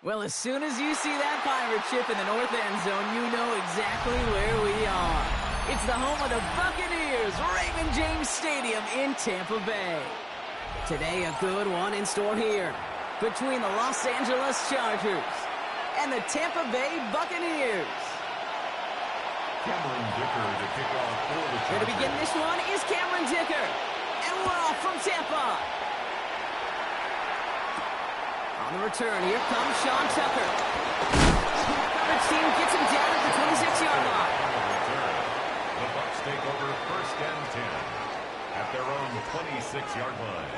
Well, as soon as you see that pirate ship in the north end zone, you know exactly where we are. It's the home of the Buccaneers, Raymond James Stadium in Tampa Bay. Today, a good one in store here between the Los Angeles Chargers and the Tampa Bay Buccaneers. Cameron Dicker to kick off for the Chargers. Here to begin this one is Cameron Dicker. And we're off from Tampa. On the return, here comes Sean Tucker. Coverage team gets him down at the 26-yard line. The Bucs take over first and 10 at their own 26-yard line.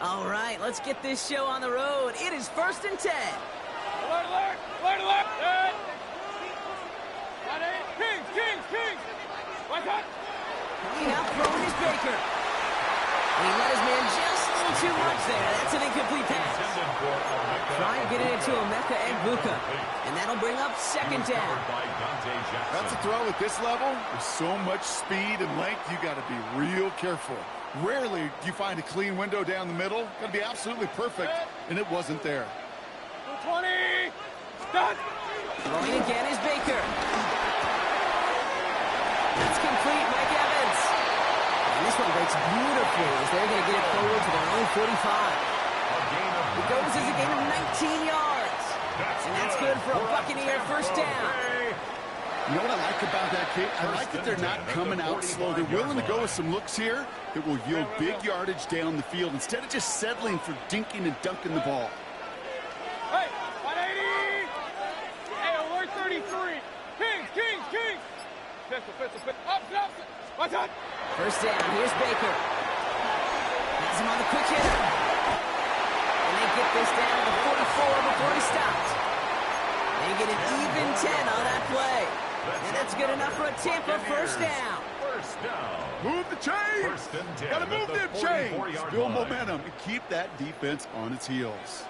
All right, let's get this show on the road. It is first and 10. Alert, alert, alert, alert. Kings. What's up? Coming out throwing is Baker. And he let his man just a little too much there. That's an incomplete pass. Trying to get it into Emeka Egbuka. And that'll bring up second down. That's a throw at this level. With so much speed and length, you got to be real careful. Rarely do you find a clean window down the middle. Got to be absolutely perfect, and it wasn't there. 20. Done. Throwing again is Baker. That's complete, Mike Evans. And this one breaks beautifully as they're going to get it forward to their own 45. It goes as a gain of 19 yards. And that's good for a Buccaneer first down. You know what I like about that kick? I like that they're not coming out slow. They're willing to go with some looks here that will yield big yardage down the field instead of just settling for dinking and dunking the ball. Hey, 180. Hey, alert 33. Kings. Pistol. Up. What's up? First down, here's Baker. Has him on the quick hitter. And they get this down to the 44 before he stopped. They get an even 10 on that play. And that's good enough for a Tampa first down. Move the chains. Got to move them chains. Build momentum and keep that defense on its heels.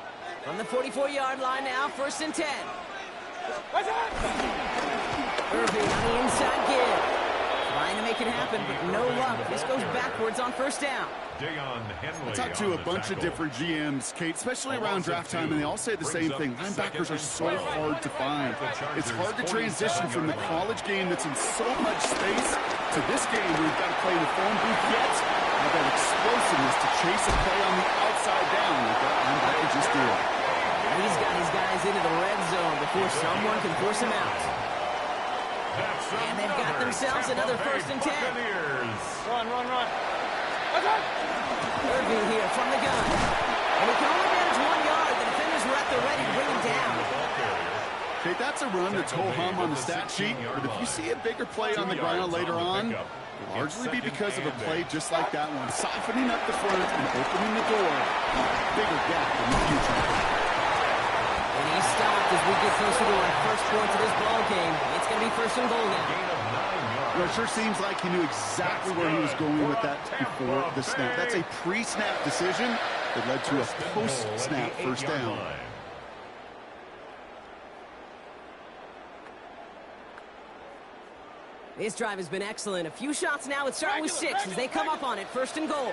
From the 44-yard line now, first and 10. What's up? Irving on the inside give. Trying to make it happen, but no luck. This goes backwards on first down. I talked to a bunch of different GMs, Kate, especially around draft time, and they all say the same thing. Linebackers are so hard to find. It's hard to transition from the college game that's in so much space to this game where you've got to play in the phone booth yet. You've got explosiveness to chase a play on the outside down like that linebacker just did. He's got his guys into the red zone before someone can force him out. And they've got themselves another first and 10. Run. What's up? Irving here from the gun. And he can only manage 1 yard. The defenders were at the ready to bring him down. Okay, that's a run that's ho-hum on the stat sheet, but if you see a bigger play on the ground later on, it'll largely be because of a play just like that one, softening up the front and opening the door. Bigger gap in the future. And he stopped as we get closer to our first point of this ball game. It's going to be first and goal now. Well, it sure seems like he knew exactly where he was going with that before the snap. That's a pre-snap decision that led to a post-snap first down. This drive has been excellent. A few shots now. It's starting with 6 as they come up on it. First and goal.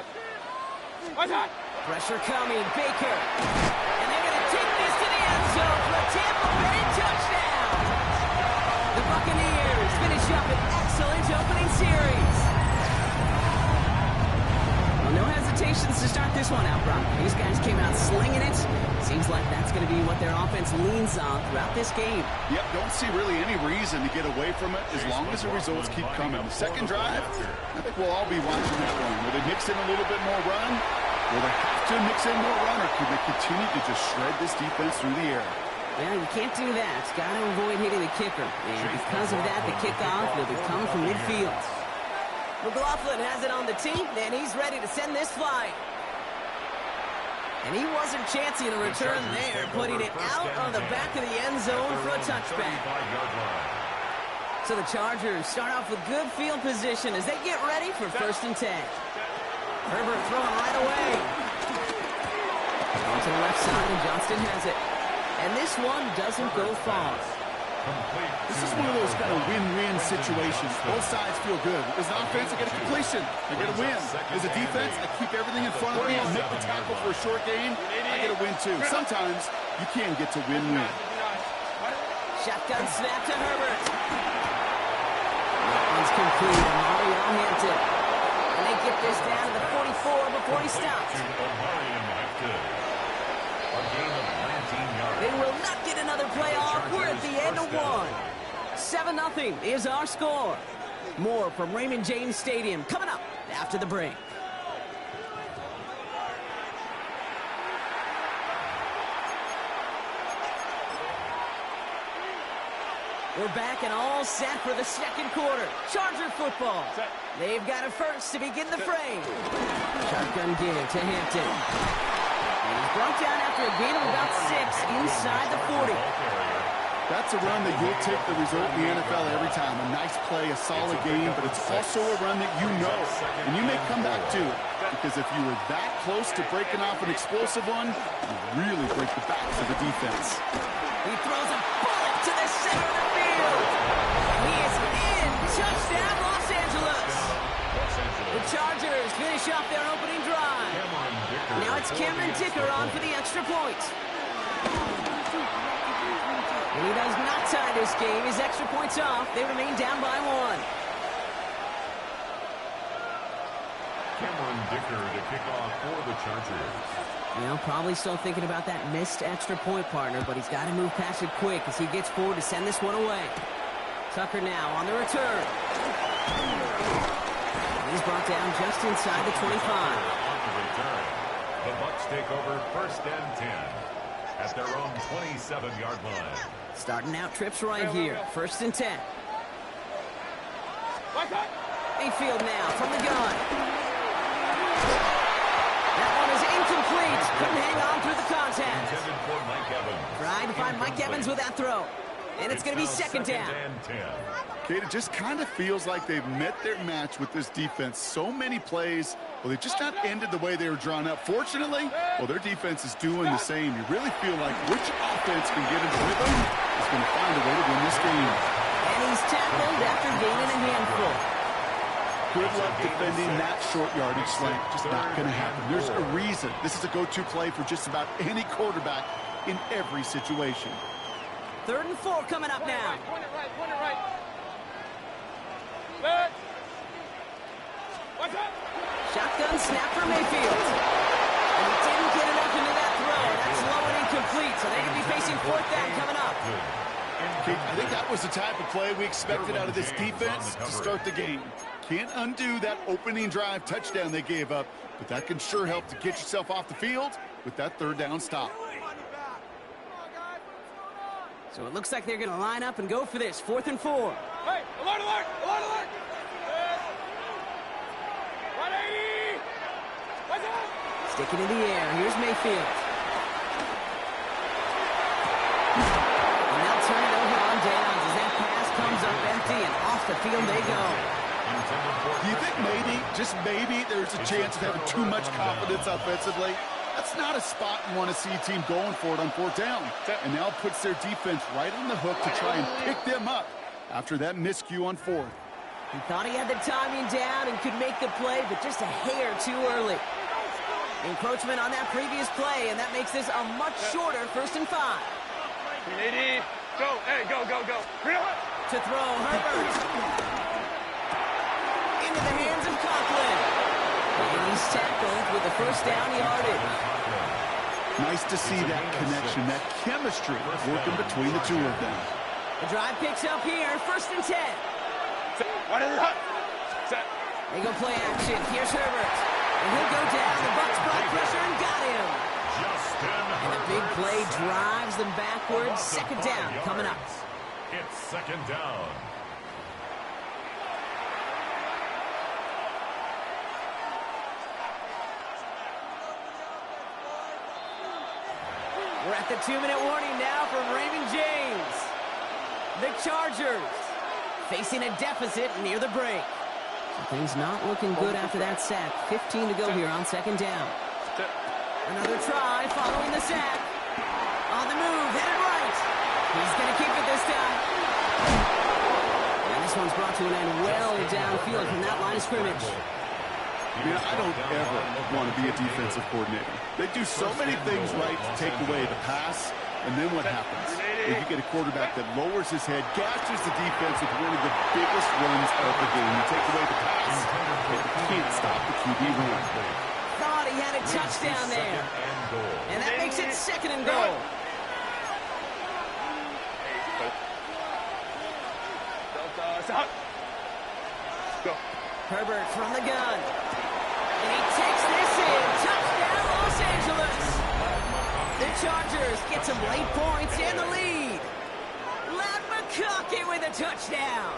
What's up? Pressure coming. Baker. And they're going to take this to the end zone for a Tampa Bay touchdown. The Buccaneers finish up an excellent opening series. Well, no hesitations to start this one out, Brock. These guys came out slinging it. Seems like that's going to be what their offense leans on throughout this game. Yep, don't see really any reason to get away from it as long as the results keep coming. The second drive, I think we'll all be watching that one. Will they mix in a little bit more run? Will they have to mix in more run, or can they continue to just shred this defense through the air? Well, you can't do that. Got to avoid hitting the kicker. And because of that, the kickoff will be coming from midfield. McLaughlin has it on the tee, and he's ready to send this flying. And he wasn't chancing a return there, putting it out on the back of the end zone for a touchback. So the Chargers start off with good field position as they get ready for first and 10. Herbert throwing right away. On to the left side, and Johnston has it. And this one doesn't go far. This is one of those kind of win-win situations. Both sides feel good. As an offense, I get a completion. I get a win. As a defense, I keep everything in front of me and make the tackle for a short gain. I get a win, too. Sometimes you can get to win-win. Shotgun snap to Herbert. That one's complete. Mario Hampton. And they get this down to the 44 before he stops. They will not get another play off. We're at the end of one. 7-0 is our score. More from Raymond James Stadium coming up after the break. We're back and all set for the second quarter. Charger football. They've got it first to begin the frame. Shotgun give to Hampton. And he's brought down after a gain of about 6 inside the 40. That's a run that you'll take the result in the NFL every time. A nice play, a solid game, but it's also a run that you know, and you may come back to it. Because if you were that close to breaking off an explosive one, you really break the backs of the defense. He throws a bullet to the center of the field. He is in. Touchdown, Los Angeles. The Chargers finish off their opening drive. Now it's Cameron Dicker on for the extra point. And he does not tie this game. His extra point's off. They remain down by 1. Cameron Dicker to kick off for the Chargers. You know, probably still thinking about that missed extra point, partner, but he's got to move past it quick as he gets forward to send this one away. Tucker now on the return. He's brought down just inside the 25. On the return, the Bucs take over 1st and 10 at their own 27-yard line. Starting out trips right here. 1st and 10. Mayfield now from the gun. That one is incomplete. Couldn't hang on through the contact. Intended for Mike Evans. Trying to find Mike Evans with that throw. And it's going to be 2nd down. Kate, it just kind of feels like they've met their match with this defense. So many plays, well, they've just not ended the way they were drawn up. Fortunately, well, their defense is doing the same. You really feel like which offense can get into rhythm is going to find a way to win this game. And he's tackled after gaining a handful. Good luck defending that short yardage slant. Just not going to happen. There's a reason. This is a go-to play for just about any quarterback in every situation. 3rd and 4 coming up now. Point it right. What's up? Shotgun snap for Mayfield. And he didn't get enough into that throw. That's low and incomplete, so they could be facing 4th down coming up. I think that was the type of play we expected out of this defense to start the game. Can't undo that opening drive touchdown they gave up, but that can sure help to get yourself off the field with that 3rd down stop. So it looks like they're going to line up and go for this. 4th and 4. Hey, alert! 180! What's up? Sticking in the air. Here's Mayfield. And they'll turn it over on downs as that pass comes up empty and off the field they go. Do you think maybe, just maybe, there's a chance of having too much confidence offensively? That's not a spot you want to see a team going for it on 4th down. And now puts their defense right on the hook to try and pick them up after that miscue on 4th. He thought he had the timing down and could make the play, but just a hair too early. Encroachment on that previous play, and that makes this a much shorter 1st and 5. 80. Go. Hey, go. To throw, Herbert. Into the hands of Conklin. And he's tackled with the 1st down yardage. Nice to see that connection, that chemistry working between the two of them. The drive picks up here, 1st and 10. They go play action. Here's Herbert. And he'll go down. The Bucs brought pressure and got him. And the big play drives them backwards. 2nd down coming up. It's 2nd down. We're at the 2-minute warning now from Raymond James. The Chargers facing a deficit near the break. Things not looking good after that sack. 15 to go here on 2nd down. Another try following the sack. On the move, headed right. He's going to keep it this this time. And this one's brought to an end well downfield from that line of scrimmage. Man, I don't ever want to be a defensive coordinator. They do so many things right to take away the pass, and then what happens? Well, you get a quarterback that lowers his head, gashes the defense with one of the biggest runs of the game. You take away the pass, but you can't stop the QB run. Thought he had a touchdown there. And that makes it 2nd and goal. Go. Herbert from the gun. And he takes this in. Touchdown, Los Angeles. The Chargers get some late points in the lead. Let McConkey with a touchdown.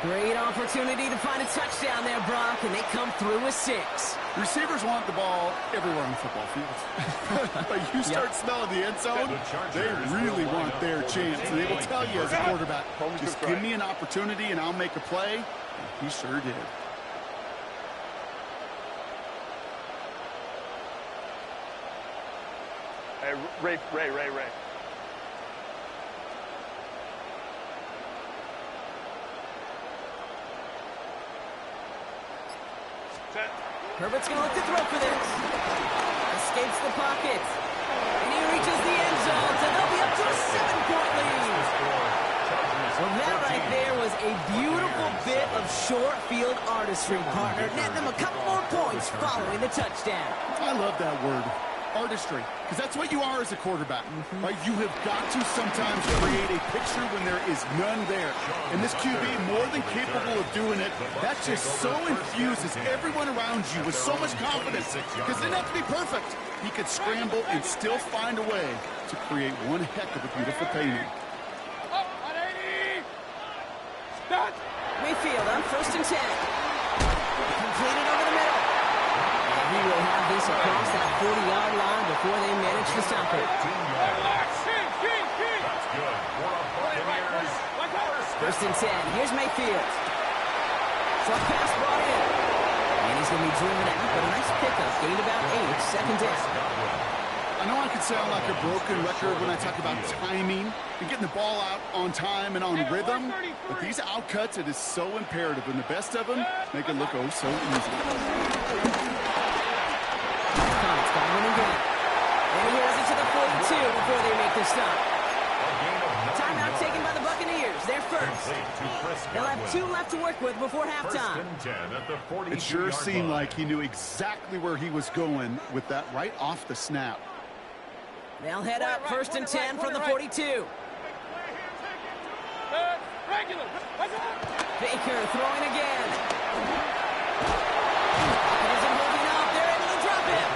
Great opportunity to find a touchdown there, Brock, and they come through with 6. Receivers want the ball everywhere on the football field. But you start smelling the end zone, they really want their chance. And they will tell you as a quarterback, just give me an opportunity and I'll make a play. And he sure did. Hey, Ray. Set. Herbert's going to look to throw for this. Escapes the pocket. And he reaches the end zone, so they'll be up to a 7-point lead. Well, that right there was a beautiful bit of short field artistry, partner. Net them a couple more points following the touchdown. I love that word, artistry, because that's what you are as a quarterback. Right? You have got to sometimes create a picture when there is none there. And this QB, more than capable of doing it, that just so infuses everyone around you with so much confidence, because it doesn't have to be perfect. He could scramble and still find a way to create one heck of a beautiful painting. Mayfield on 1st and 10. Completed over the middle. And he will have this across that 40-yard line before they manage to stop it. First and 10. Here's Mayfield. Short pass brought in. And he's going to be driven out, but a nice pickup. Gained about 8. 2nd down. I know I could sound like a broken record when I talk about timing and getting the ball out on time and on rhythm, but these outcuts, it is so imperative, and the best of them make it look oh so easy. It's going again. And he has it to the 42 before they make the stop. Timeout taken by the Buccaneers. They're first. They'll have 2 left to work with before halftime. It sure seemed like he knew exactly where he was going with that right off the snap. They'll head up 1st and 10 from the 42. Baker throwing again. It isn't moving up. They're able to drop him.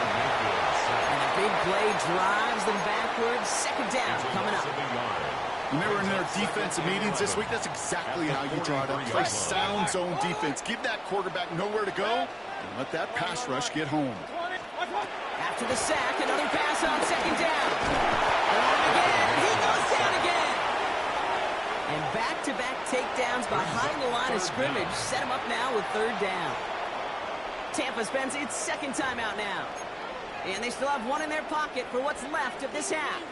And a big play drives them backwards. 2nd down coming up. When they were in their defensive meetings this week, that's exactly how you draw it up. Play sound zone defense. Give that quarterback nowhere to go and let that pass rush get home. After the sack, another pass on 2nd down. Again, he goes down again. And back-to-back takedowns behind the line of scrimmage set him up now with 3rd down. Tampa spends its 2nd timeout now. And they still have 1 in their pocket for what's left of this half.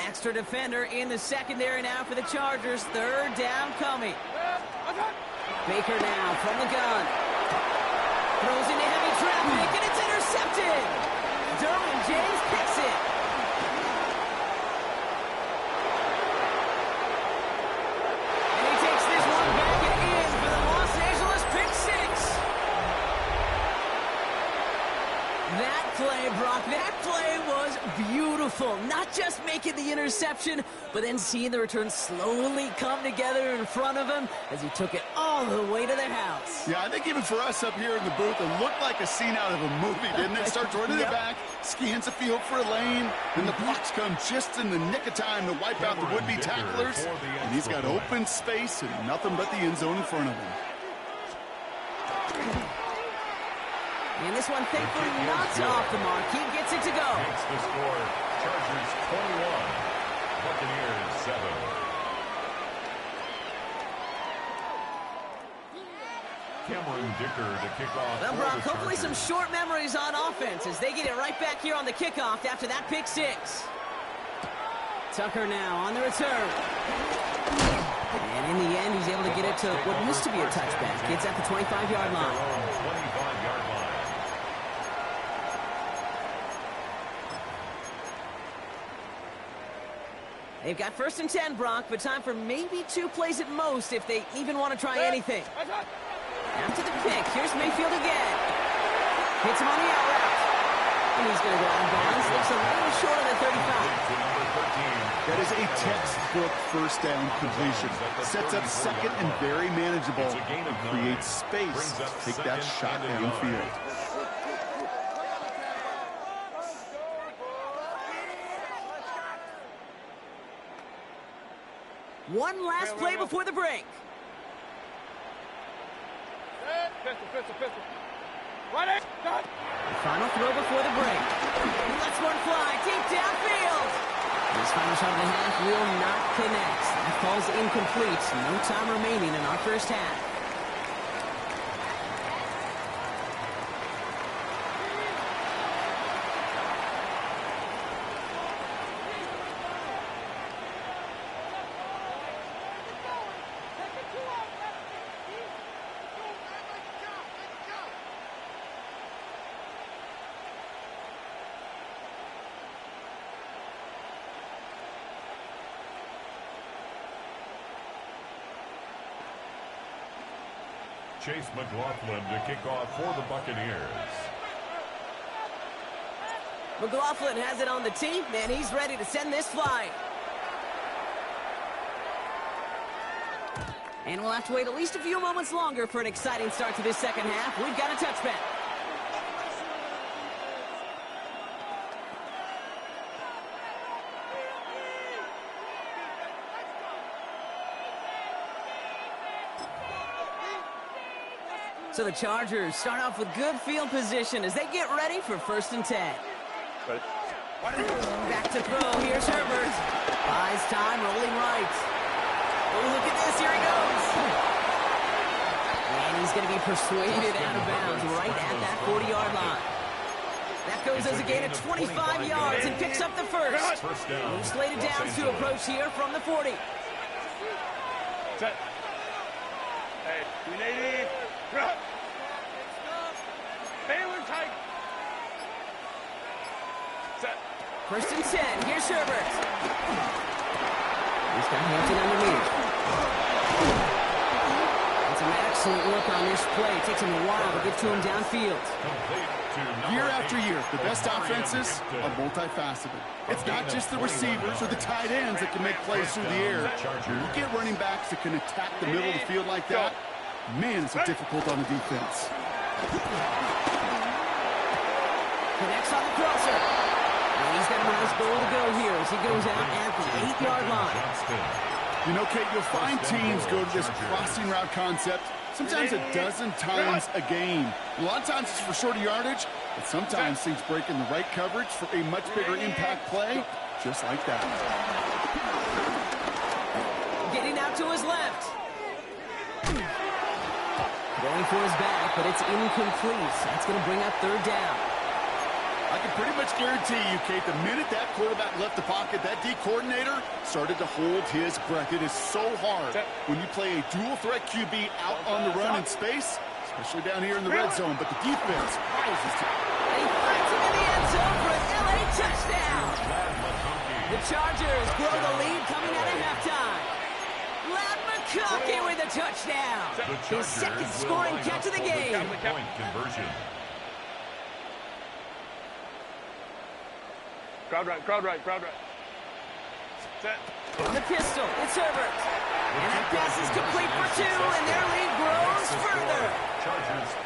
Extra defender in the secondary now for the Chargers. 3rd down coming. Baker now from the gun. Throws into heavy traffic, and it's intercepted. Derwin James picks it. And he takes this one back and in for the Los Angeles pick 6. That play, Brock, that play was beautiful. Not just making the interception, but then seeing the return slowly come together in front of him as he took it all the way to the house. Yeah, I think even for us up here in the booth, it looked like a scene out of a movie, didn't it? Starts running it back, scans the field for a lane, and the blocks come just in the nick of time to wipe out the would-be tacklers. And he's got open space and nothing but the end zone in front of him. And this one, thankfully, not off the mark. He gets it to go. Makes the score, Chargers 21, Buccaneers 7. Cameron Dicker to kick off. Well, Brock, hopefully some short memories on offense as they get it right back here on the kickoff after that pick 6. Tucker now on the return. And in the end, he's able to get it to what used to be a touchback. It's at the 25-yard line. 25-yard line. They've got 1st and 10, Brock, but time for maybe 2 plays at most if they even want to try anything. After the pick, here's Mayfield again. Hits him on the out route. And he's going to go out of bounds. Looks a little short of the 35. That is a textbook first down completion. Sets up second and very manageable. Creates space to take that shot downfield. One last play before the break. Pistol. The final throw before the break. He lets one fly deep downfield. This final shot of the half will not connect. That falls incomplete. No time remaining in our first half. Chase McLaughlin to kick off for the Buccaneers. McLaughlin has it on the tee, and he's ready to send this flying. And we'll have to wait at least a few moments longer for an exciting start to this second half. We've got a touchback. So the Chargers start off with good field position as they get ready for 1st and 10. Back to throw. Here's Herbert. Buys time, rolling right. Oh, look at this. Here he goes. And he's going to be persuaded out of bounds right at that 40-yard line. That goes as a gain of 25 yards and picks up the first. Moves slated downs to approach here from the 40. Set. Hey, 380. Baylor tight. Set. 1st and 10. Here's Herbert. He's got Hampton underneath. It's an excellent look on this play. It takes him a while to get to him downfield. Year after year, the best offenses are multifaceted. It's not just the receivers or the tight ends that can make plays through the air. When you get running backs that can attack the middle of the field like that, man, it's difficult on the defense. Connects on the crosser. And he's got a nice goal to go here as he goes out at the 8-yard line. You know, Kate, you'll find teams go to this crossing route concept sometimes a dozen times a game. A lot of times it's for shorter yardage, but sometimes things break in the right coverage for a much bigger impact play, just like that. Getting out to his left. Going for his back, but it's incomplete. That's going to bring up 3rd down. I can pretty much guarantee you, Kate, the minute that quarterback left the pocket, that D coordinator started to hold his breath. It is so hard when you play a dual-threat QB out on the run in space, especially down here in the red zone, but the defense rises to... And he finds him in the end zone for an LA touchdown. The Chargers grow the lead coming out of halftime. Ladd McConkey with a touchdown. His 2nd scoring catch of the game. Point conversion. Crowd right. Set. On the pistol, it's Herbert. And that pass is complete for 2, and their lead grows further.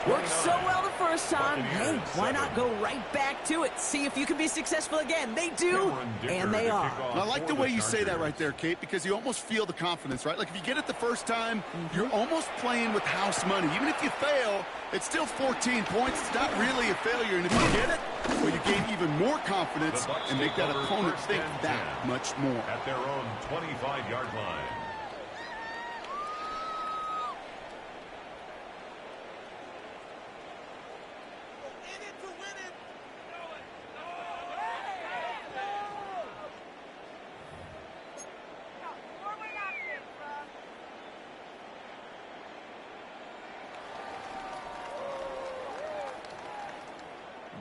Worked so well the first time. Hey, why not go right back to it? See if you can be successful again. They do, and they are. I like the way you say that right there, Kate, because you almost feel the confidence, right? Like if you get it the first time, you're almost playing with house money. Even if you fail, it's still 14 points. It's not really a failure, and if you get it, well, you gain even more confidence and make that opponent think that much more. At their own 25-yard line.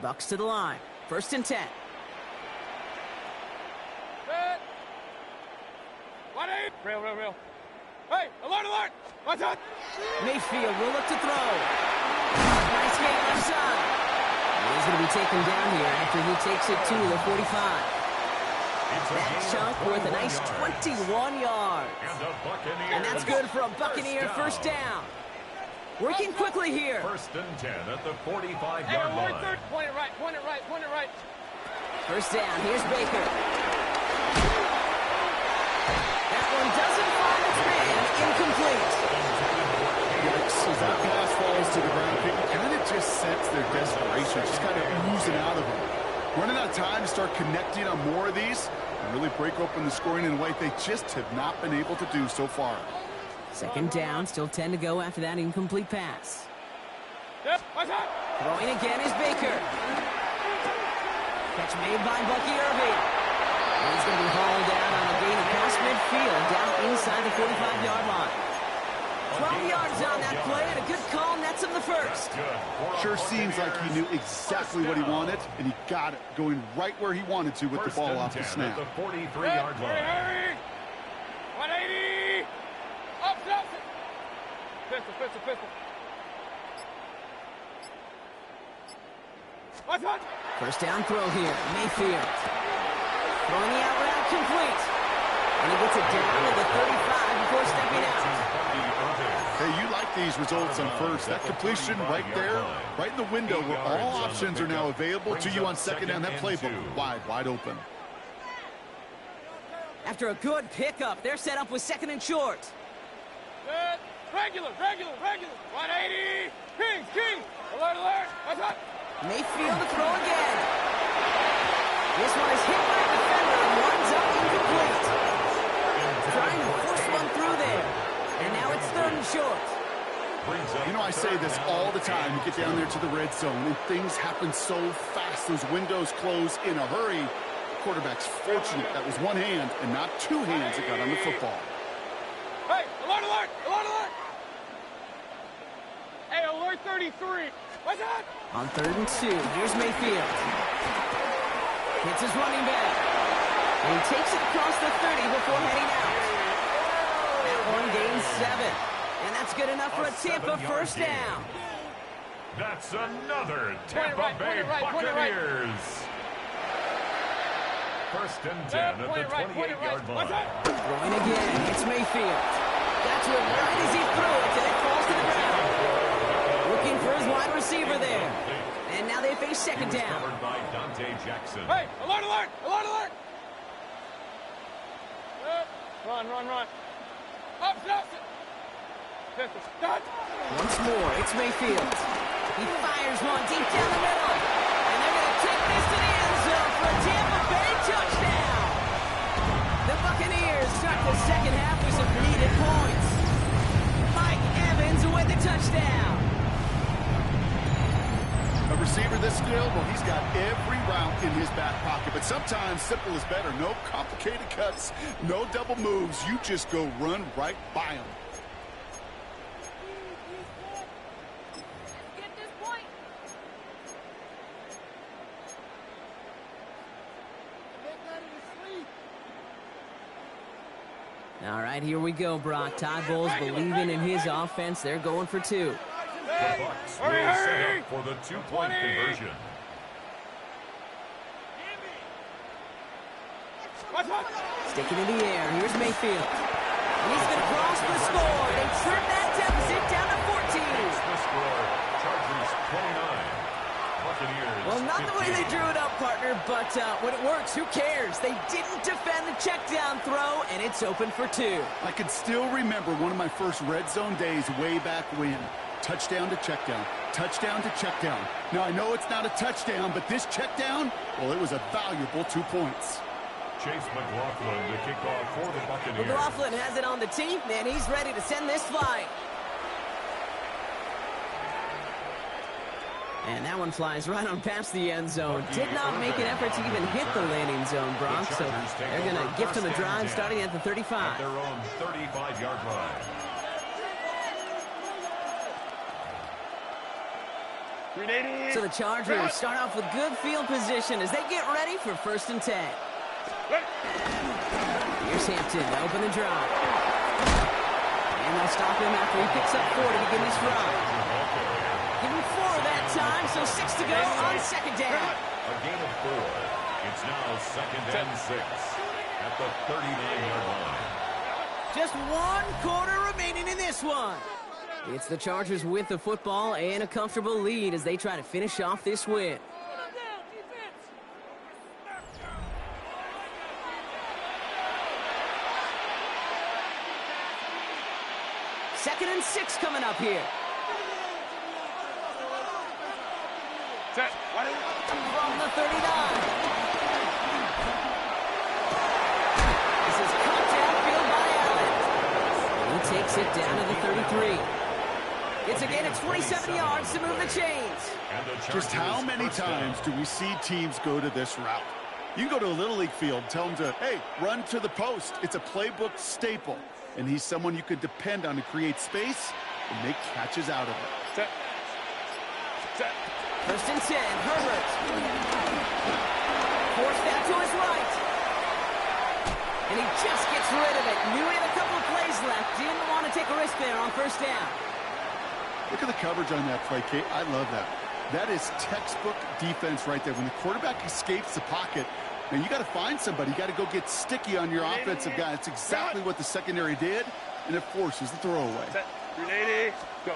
Bucks to the line. 1st and 10. Set. 1-8. Real. Hey, alert. Watch out. Mayfield will look to throw. Nice game left side. He's going to be taken down here after he takes it to the 45. That chunk worth a nice 21 yards. And that's good for a Buccaneer first down. Working quickly here. 1st and 10 at the 45-yard line. Point it right. 1st down. Here's Baker. That one doesn't find its man. Incomplete. As that pass falls to the ground, people kind of just sense their desperation, just kind of oozing out of them. Running out of time to start connecting on more of these and really break open the scoring in a way they just have not been able to do so far. 2nd down, still 10 to go after that incomplete pass. Yep, watch out. Throwing again is Baker. Catch made by Bucky Irving. And he's going to be hauled down on a gain of past midfield down inside the 45-yard line. 12 yards on that play, and a good call nets him the first. Sure seems like he knew exactly what he wanted, and he got it, going right where he wanted to with the ball off the snap. The 43-yard line. Hurry. 180. Up. Pistol. Watch out. 1st down throw here, Mayfield. Throwing the out route complete. And he gets it down to the 35 before stepping out. Hey, you like these results on first. That completion right there, right in the window where all options are now available to you on 2nd down. That playbook wide open. After a good pickup, they're set up with 2nd and short. Set. Regular. 180. King. Alert. Watch out. Mayfield to throw again. This one is hit by a defender and winds up incomplete. Trying to force one through there. And now it's 3rd and short. You know, I say this all the time. You get down there to the red zone, and things happen so fast. Those windows close in a hurry. Quarterback's fortunate that was one hand and not two hands that got on the football. Hey, alert. Hey, alert 33. What's that? On 3rd and 2, here's Mayfield. Hits his running back. And he takes it across the 30 before heading out. That one gains 7. And that's good enough for a Tampa first down. That's another Tampa Bay Buccaneers. 1st and 10 at the 28-yard line. Throwing again, it's Mayfield. That's it right as he threw it, and it falls to the ground. Looking for his wide receiver there. And now they face 2nd down. Covered by Dante Jackson. Hey, alert. Run. Up. Pistol. Done. Once more, it's Mayfield. He fires one deep down the middle. And they're going to take this to the end zone for a Tampa Bay touchdown. The Buccaneers start the 2nd half with some needed points. Mike Evans with the touchdown. A receiver this skilled, well, he's got every route in his back pocket. But sometimes simple is better. No complicated cuts, no double moves. You just go run right by him. Get this point. All right, here we go, Brock. Todd Bowles believing in his offense. They're going for 2. The Bucks will set up for the 2-point conversion. Sticking in the air. Here's Mayfield. And he's going to cross the score. They trim that deficit down to 14. The score, Chargers 29. Buccaneers Well, not the way 15. they drew it up, partner, but when it works, who cares? They didn't defend the check down throw, and it's open for 2. I can still remember one of my first red zone days way back when. Touchdown to check down. Touchdown to check down. Now, I know it's not a touchdown, but this check down, well, it was a valuable 2 points. Chase McLaughlin to kick off for the Buccaneers. McLaughlin has it on the team, and he's ready to send this flying. And that one flies right on past the end zone. Did not make an effort to even hit the landing zone, Brock. So they're going to gift him the drive starting at the 35. At their own 35-yard line. So the Chargers start off with good field position as they get ready for 1st and 10. Here's Hampton to open the drive. And they'll stop him after he picks up 4 to begin this drive. Give him 4 that time, so 6 to go on 2nd down. A gain of 4. It's now 2nd and 6 at the 39-yard line. Just 1 quarter remaining in this one. It's the Chargers with the football and a comfortable lead as they try to finish off this win. Second and 6 coming up here. Set. From the 39. This is cut downfield by Allen. He takes it down to the 33. It's a gain of 27 yards to move the chains. Just how many times do we see teams go to this route? You go to a Little League field, tell them to, hey, run to the post. It's a playbook staple. And he's someone you could depend on to create space and make catches out of it. Set. Set. 1st and 10, Herbert. Forced that to his right. And he just gets rid of it. Knew he had a couple of plays left. Didn't want to take a risk there on 1st down. Look at the coverage on that play, Kate. I love that. That is textbook defense right there. When the quarterback escapes the pocket, man, you got to find somebody. You got to go get sticky on your offensive guy. That's exactly what the secondary did, and it forces the throwaway. Set. 380. Go.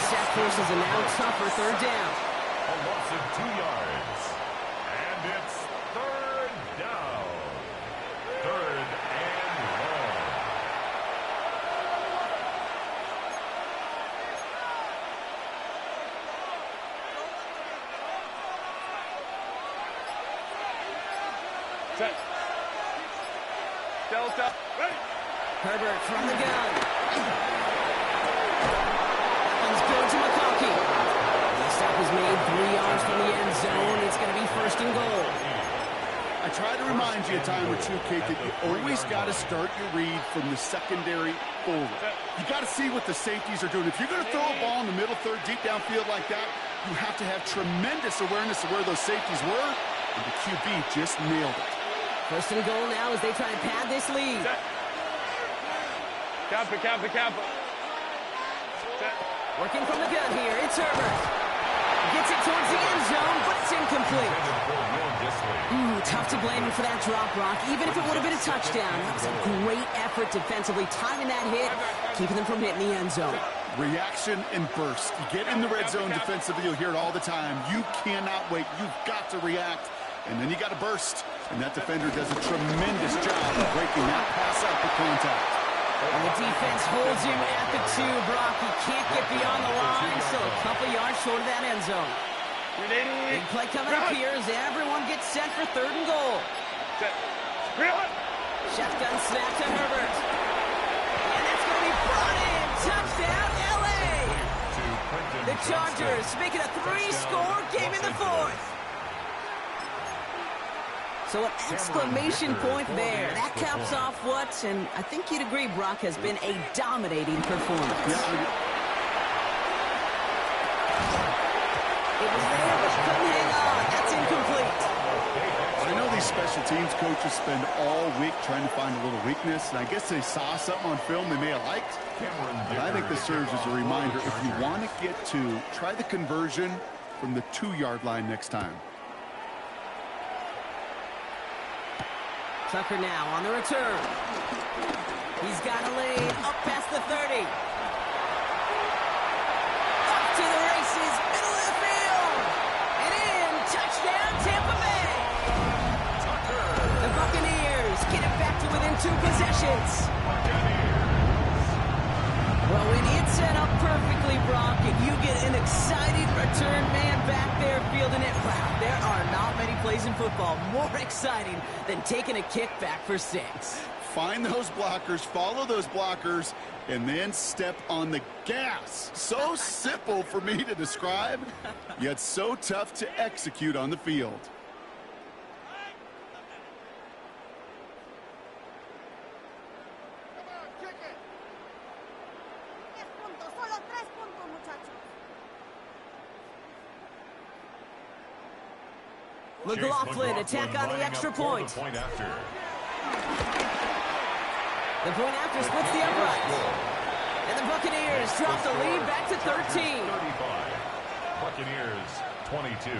Sack forces a now tougher 3rd down. A loss of 2 yards. And it's 3rd down. 3rd and long. Set. Delta. Ready. Herbert from the gun. Go to McConkey. The stop is made 3 yards from the end zone. It's going to be 1st and goal. I try to remind you a time or two, Kate, that you always got to start your read from the secondary forward. You got to see what the safeties are doing. If you're going to throw a ball in the middle third, deep downfield like that, you have to have tremendous awareness of where those safeties were, and the QB just nailed it. 1st and goal now as they try to pad this lead. Kappa. Set. Working from the gun here, it's Herbert. Gets it towards the end zone, but it's incomplete. Tough to blame him for that drop, Brock. Even if it would have been a touchdown, that was a great effort defensively, timing that hit, keeping them from hitting the end zone. Reaction and burst. You get in the red zone defensively, you'll hear it all the time. You cannot wait. You've got to react, and then you got to burst. And that defender does a tremendous job of breaking that pass up with contact. And the defense holds him at the 2, Brock. He can't get beyond the line, so a couple yards short of that end zone. Big play coming up here as everyone gets set for 3rd and goal. Shotgun snap to Herbert. And that's going to be brought in. Touchdown, L.A. The Chargers making a 3-score game in the 4th. So an exclamation point there. That caps off what, and I think you'd agree, Brock, has been a dominating performance. Yeah. It was there, but couldn't hang on. That's incomplete. I know these special teams coaches spend all week trying to find a little weakness, and I guess they saw something on film they may have liked. But I think this serves as a reminder, if you want to get 2, try the conversion from the 2-yard line next time. Tucker now on the return. He's got a lane up past the 30. Up to the races, middle of the field. And in, touchdown, Tampa Bay. The Buccaneers get it back to within 2 possessions. Well, when it's set up perfectly, Brock, and you get an exciting return man back there fielding it, wow, there are not many plays in football more exciting than taking a kick back for 6. Find those blockers, follow those blockers, and then step on the gas. So simple for me to describe, yet so tough to execute on the field. McLaughlin attack on the extra point. The point after splits the uprights. And the Buccaneers drop the lead back to 13. 35. Buccaneers 22.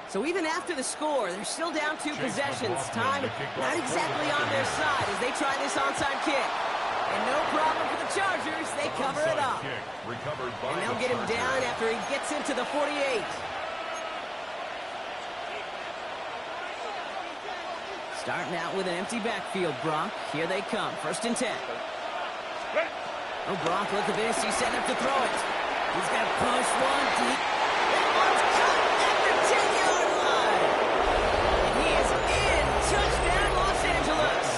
So even after the score, they're still down 2 possessions. Time not exactly on their side as they try this onside kick. And no problem for the Chargers. They cover it up. And they'll get him down after he gets into the 48. Starting out with an empty backfield, Brock. Here they come. 1st and 10. Oh, Brock, look at this. He's set up to throw it. He's got to push one deep. That one's cut at the 10-yard line. And he is in. Touchdown, Los Angeles.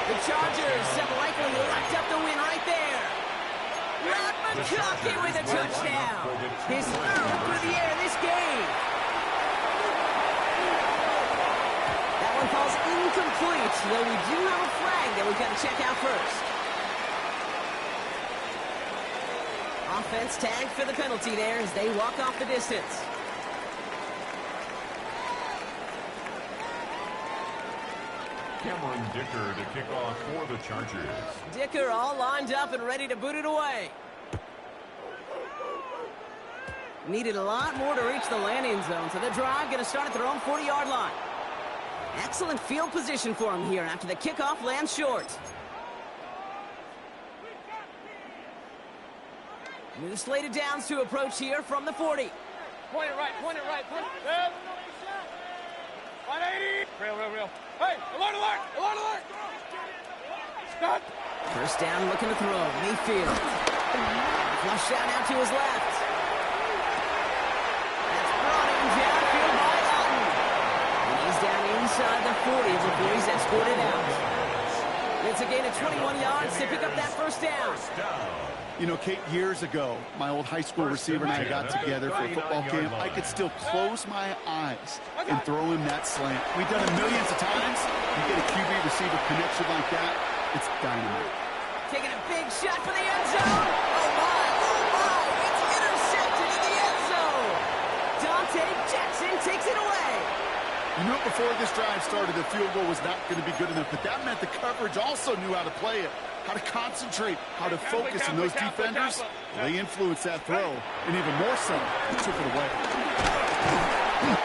The Chargers have likely locked up the win right there. Rod McConkey with a touchdown. His 3rd through the air this game. That one falls incomplete, though we do have a flag that we've got to check out first. Offense tagged for the penalty there as they walk off the distance. Cameron Dicker to kick off for the Chargers. Dicker all lined up and ready to boot it away. Needed a lot more to reach the landing zone, so the drive going to start at their own 40-yard line. Excellent field position for him here after the kickoff lands short. New slate of downs to approach here from the 40. Point it right, point it right, point it. Yep. 180. Real. Hey, alert, alert, alert, alert. Stop. 1st down looking to throw. Mayfield. Flush out out to his left. That's brought in downfield by Lawton. And he's down inside the 40 before he's escorted out. It's a gain of 21 yards to pick up that 1st down. You know, Kate, years ago, my old high school receiver and I got together for a football camp. I could still close my eyes and throw him that slant. We've done it millions of times. You get a QB receiver connection like that, it's dynamite. Taking a big shot for the end zone. Oh, my. It's intercepted in the end zone. Dante Jackson takes it away. You knew before this drive started, the field goal was not going to be good enough, but that meant the coverage also knew how to play it, how to concentrate, how to focus, and those defenders, they influenced that throw, and even more so, took it away.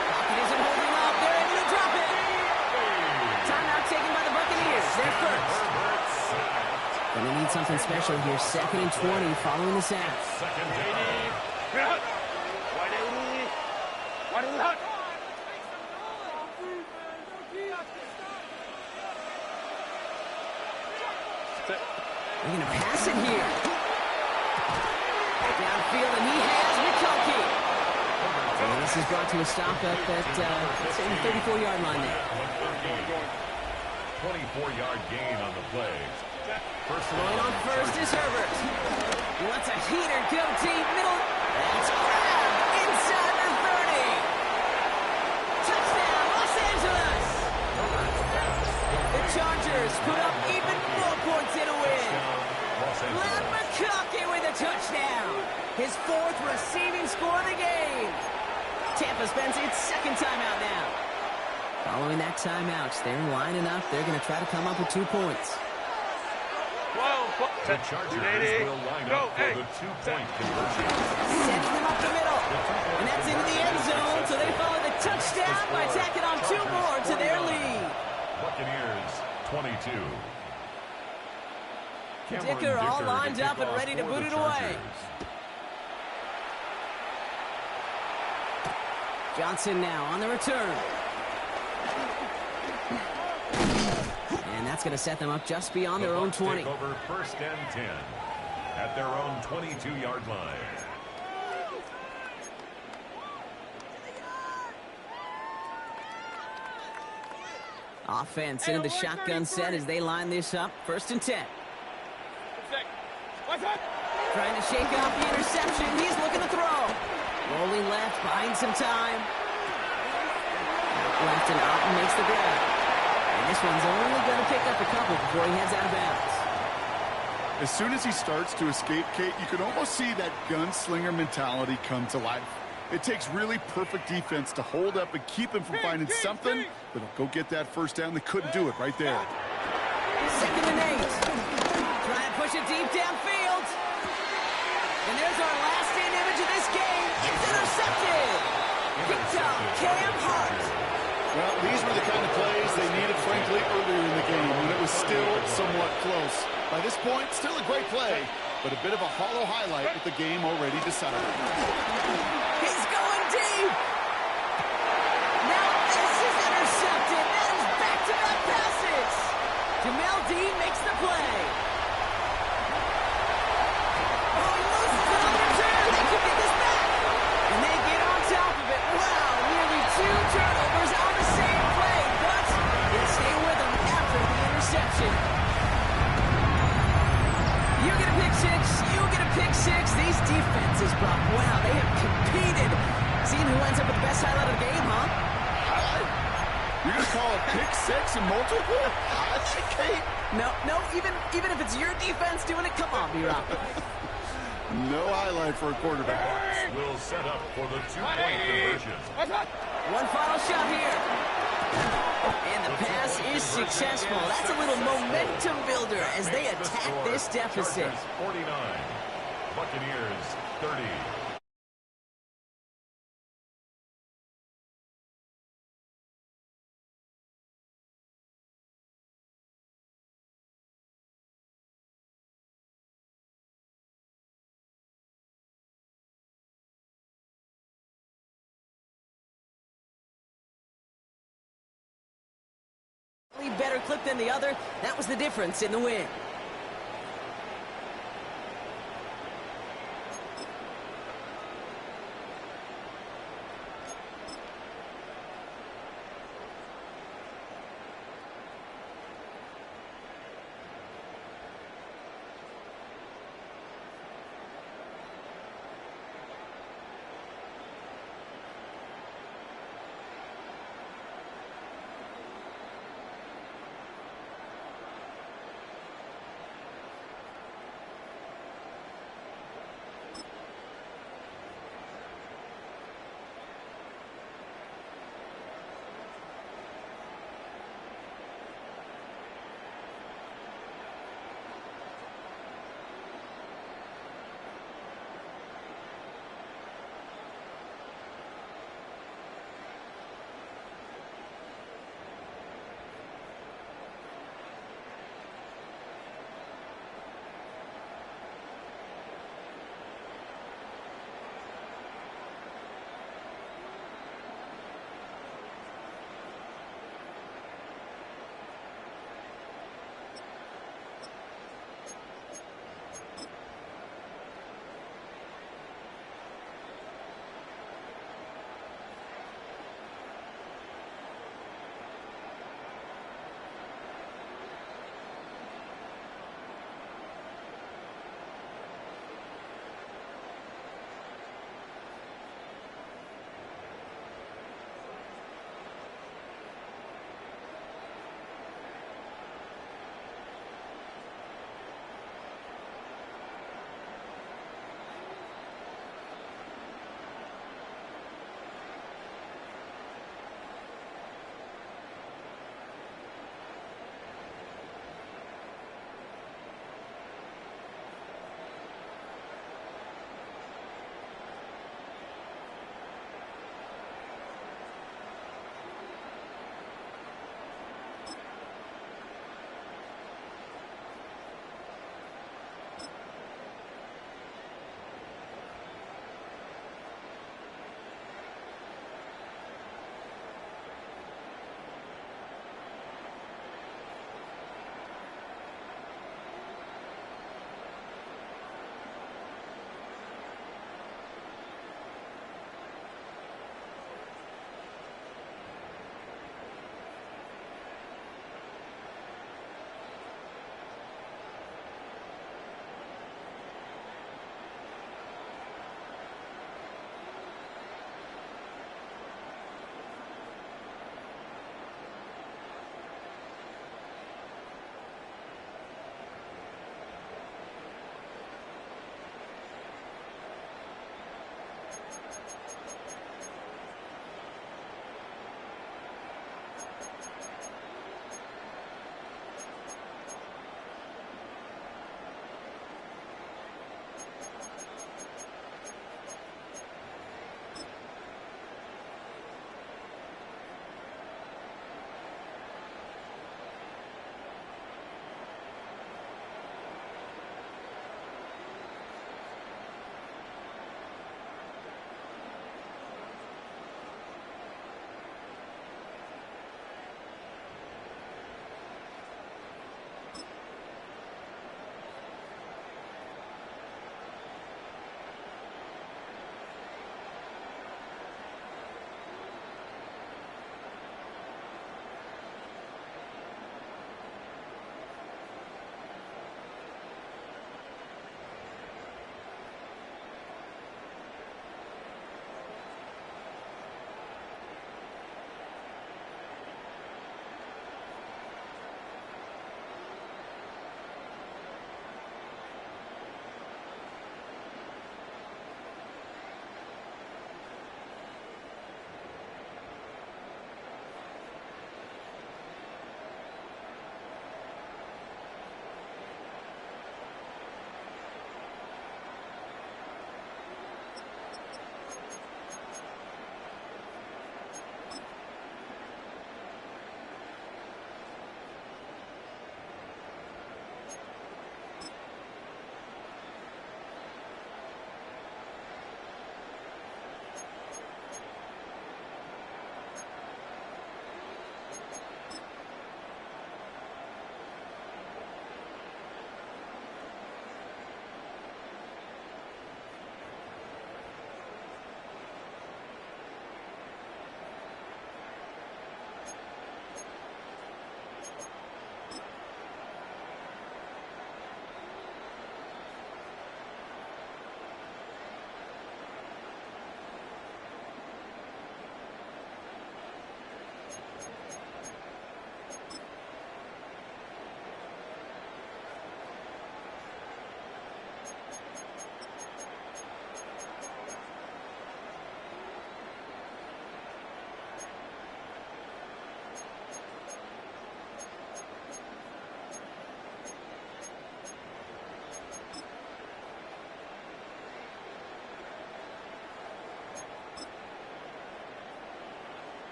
Pocket isn't holding up. They're able to drop it. Timeout taken by the Buccaneers. They're first. Gonna need something special here. 2nd and 20 following the sack. 180. 180. They're going to pass it here. Downfield, and he has McConkey. And this is brought to a stop up at the 34-yard line there. 24-yard gain on the play. Going on first is Herbert. He wants a heater, go deep, middle. That's grabbed inside the 30. Touchdown, Los Angeles. The Chargers put up even more points in a win. Rod McConkey with a touchdown. His 4th receiving score of the game. Tampa spends its 2nd timeout now. Following that timeout, they're lining up. They're going to try to come up with 2 points. The Chargers will line up for the 2-point conversion. Sends them up the middle. And that's into the end zone, so they follow the touchdown by tacking on 2 more to their lead. Buccaneers 22. Dicker all lined up and ready to boot it away. Johnson now on the return. And that's going to set them up just beyond their own 20. Over 1st and 10 at their own 22-yard line. Offense into the shotgun set as they line this up. 1st and 10. Trying to shake off the interception. He's looking to throw. Rolling left, buying some time. Out left, and Otten makes the grab. And this one's only going to pick up a couple before he heads out of bounds. As soon as he starts to escape, Kate, you can almost see that gunslinger mentality come to life. It takes really perfect defense to hold up and keep him from finding something that'll go get that first down. They couldn't do it right there. 2nd and 8. Try and push it deep downfield. And there's our last-stand image of this game. It's intercepted. Picked up Cam Hart. Well, these were the kind of plays they needed, frankly, earlier in the game when it was still somewhat close. By this point, still a great play, but a bit of a hollow highlight with the game already decided. He's going deep. Now this is intercepted. That is back-to-back passes. Jamel Dean makes the play. Oh, he loses it on the return. They can get this back. And they get on top of it. Wow, nearly 2 turnovers on the same play. But they stay with them after the interception. You get a pick six. You get a pick six. These defenses, Brock, wow, they have competed. Seeing who ends up with the best highlight of the game, huh? Highlight? You're going to call it pick six and multiple? Highlight, Kate? No, even if it's your defense doing it, come on, B-Rock. No highlight for a quarterback. Will set up for the 2-point conversion. One final shot here. And the pass is successful. That's a little momentum builder as they attack this deficit. Chargers 49, Buccaneers 30. Better clip than the other. That was the difference in the win.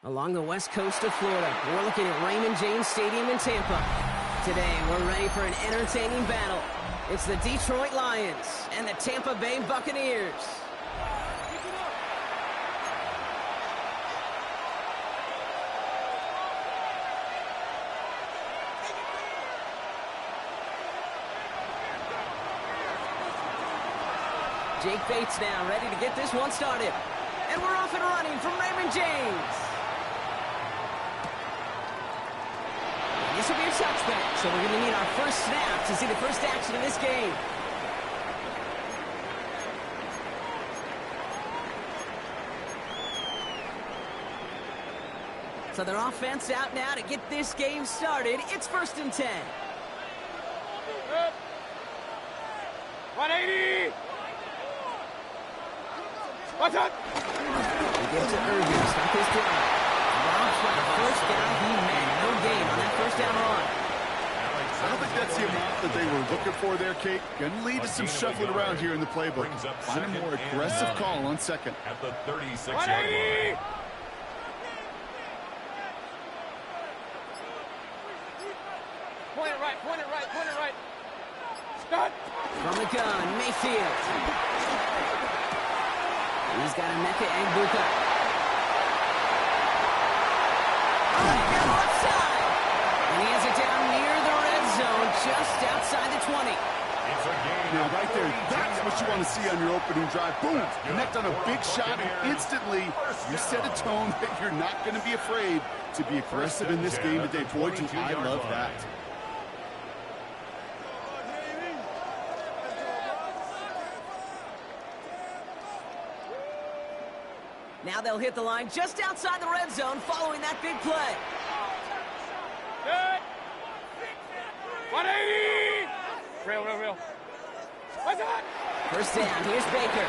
Along the west coast of Florida, we're looking at Raymond James Stadium in Tampa. Today, we're ready for an entertaining battle. It's the Detroit Lions and the Tampa Bay Buccaneers. Jake Bates now ready to get this one started. And we're off and running from Raymond James. And this will be a touchback, so we're going to need our first snap to see the first action of this game. So their offense out now to get this game started. It's 1st and 10. 180! What's up? He gets to Irving to stop his drive. Rob's got a first down. He made no gain on that first down run. I don't think that's the amount that they were looking for there, Kate. Going to lead to some shuffling around here in the playbook. Find a more aggressive call on second. At the 36-yard line. Point it right, point it right, point it right. Start. From the gun, Mayfield. He's got Emeka Egbuka. On the left side. And he has it down near the red zone, just outside the 20. It's a game. Now, right there, that's what you want to see on your opening drive. Boom! Connect on a big shot, and instantly you set a tone that you're not going to be afraid to be aggressive in this game today. Boy, do I love that. Now they'll hit the line just outside the red zone following that big play. Good. 180! Real. What's that? First down, here's Baker.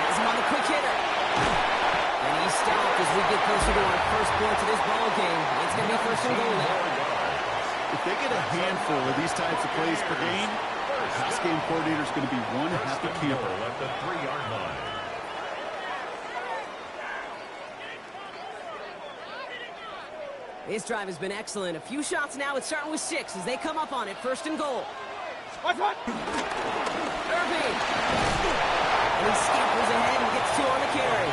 Has him on the quick hitter. And he's stopped as we get closer to our first point to this ball game. It's going to be 1st and goal now. If they get a handful of these types of plays per game, the pass game coordinator is going to be one happy camper. At the 3-yard line. This drive has been excellent. A few shots now. It's starting with 6 as they come up on it. 1st and goal. What? Irving. And he scampers ahead and gets 2 on the carry.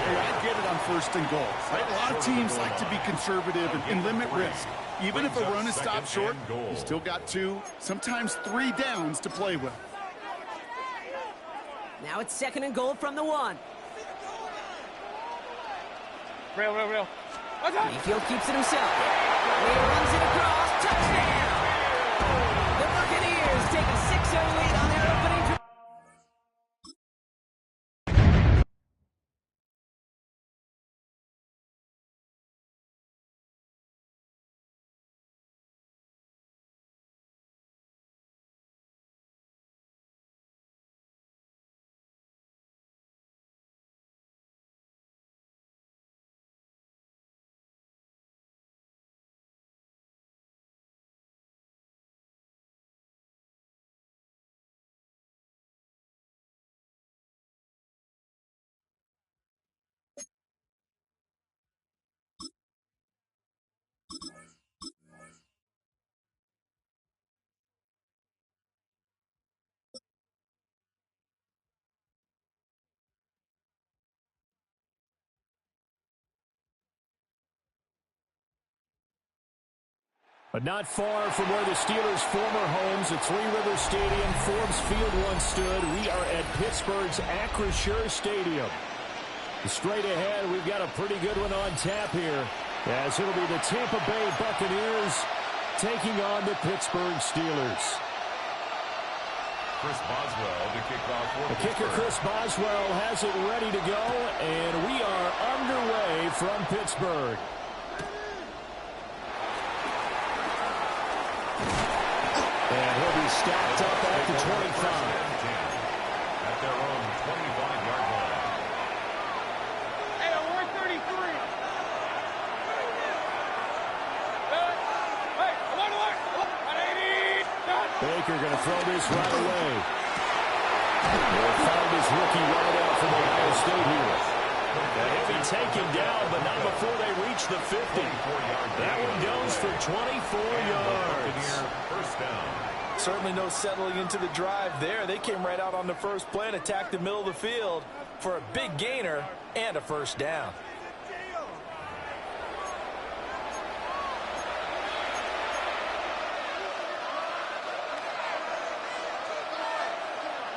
Hey, I get it on 1st and goal. Right? A lot of teams like to be conservative and limit risk. Even if a run is stopped short, you still got 2, sometimes 3 downs to play with. Now it's 2nd and goal from the 1. Real. What's that? Mayfield keeps it himself. And he runs it across. Touchdown! The Buccaneers take a 6-0 lead on their opening drive. But not far from where the Steelers' former homes at Three Rivers Stadium, Forbes Field once stood, we are at Pittsburgh's Acrisure Stadium. Straight ahead, we've got a pretty good one on tap here, as it'll be the Tampa Bay Buccaneers taking on the Pittsburgh Steelers. Chris Boswell to kick off for The kicker, Chris Boswell, has it ready to go, and we are underway from Pittsburgh. And he'll be stacked up at the 25. At their own 25-yard line. Hey, 133. Hey, alert! 180. Done. Baker going to throw this right away. He'll find his rookie right out from Ohio State here. He'll be taken down, but not before they reach the 50. That one goes for 24 yards. First down. Certainly no settling into the drive there. They came right out on the first play and attacked the middle of the field for a big gainer and a first down.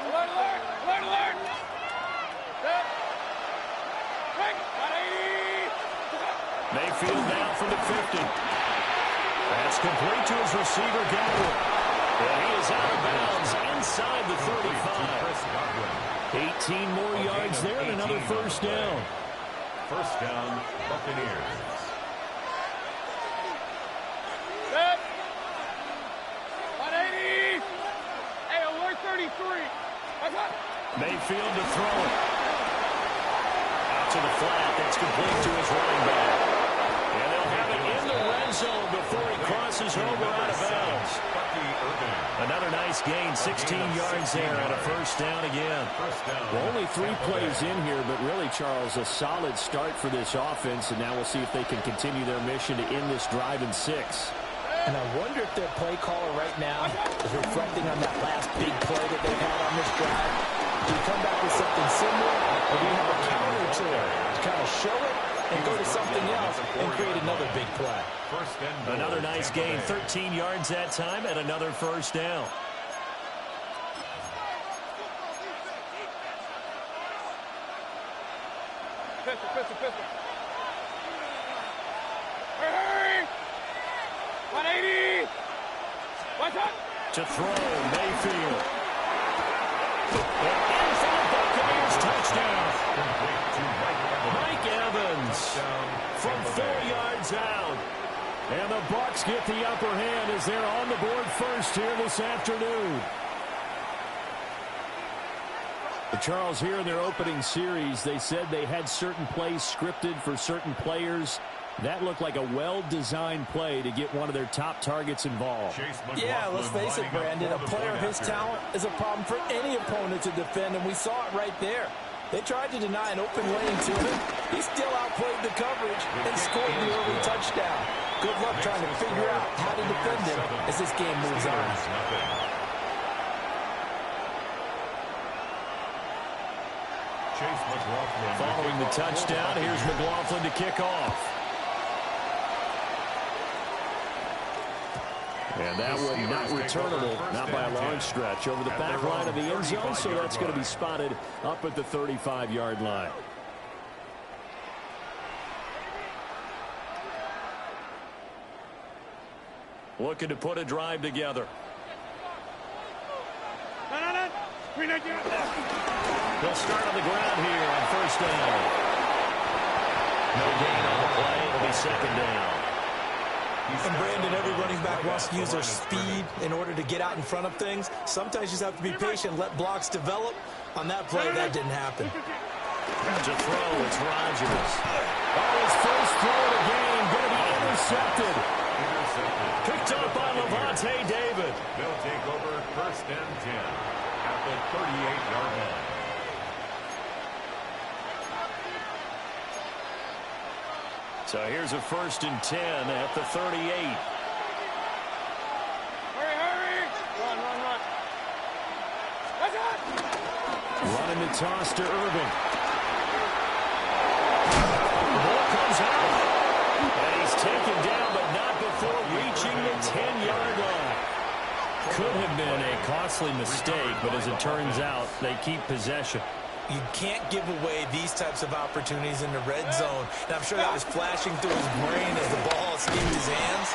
Alert, alert! Alert, alert! Set. Break! 180! Mayfield down from the 50. That's complete to his receiver, Godwin. And he is out of bounds inside the 35. 18 more yards there and another first down. First down, Buccaneers. Set. 180! Hey, alert 33! What's up? Mayfield to throw it. Out to the flat. That's complete to his running back. And they'll have it in the red zone before he crosses over out of bounds. Another nice gain, 16 yards there and a first down again. Well, only 3 plays in here, but really, Charles, a solid start for this offense, and now we'll see if they can continue their mission to end this drive in 6. And I wonder if their play caller right now is reflecting on that last big play that they've had on this drive. Do you come back with something similar, or do you have a counter to it to kind of show it and go to something else and create another big play? Another nice gain, 13 yards that time, and another first down. Pistol, pistol, pistol. Hurry, hurry! 180! What's up? To throw, Mayfield. And in for the Buccaneers touchdown. Mike Evans from 4 yards out. And the Bucs get the upper hand as they're on the board first here this afternoon. Charles, here in their opening series, they said they had certain plays scripted for certain players. That looked like a well-designed play to get one of their top targets involved. Yeah, let's face it, Brandon. A player of his talent is a problem for any opponent to defend, and we saw it right there. They tried to deny an open lane to him. He still outplayed the coverage and scored the early touchdown. Good luck trying to figure out how to defend him as this game moves on. Following the touchdown, here's McLaughlin to kick off. And that one not returnable, not by a long stretch, over the back line of the end zone, so that's going to be spotted up at the 35-yard line. Looking to put a drive together. No. They'll start on the ground here on first down. No gain on the play. It'll be second down. And Brandon, every running back wants to use their speed in order to get out in front of things. Sometimes you just have to be patient, let blocks develop. On that play, that didn't happen. To throw, it's Rodgers. Oh, his first throw of the game, going to be intercepted. Picked up by Levante David. They'll take over first and 10 at the 38-yard line. So here's a first and 10 at the 38. Hurry! Run! What's up? Running the toss to Irvin. The ball comes out. And he's taken down, but not before reaching the 10-yard line. Could have been a costly mistake, but as it turns out, they keep possession. You can't give away these types of opportunities in the red zone. And I'm sure that was flashing through his brain as the ball escaped his hands.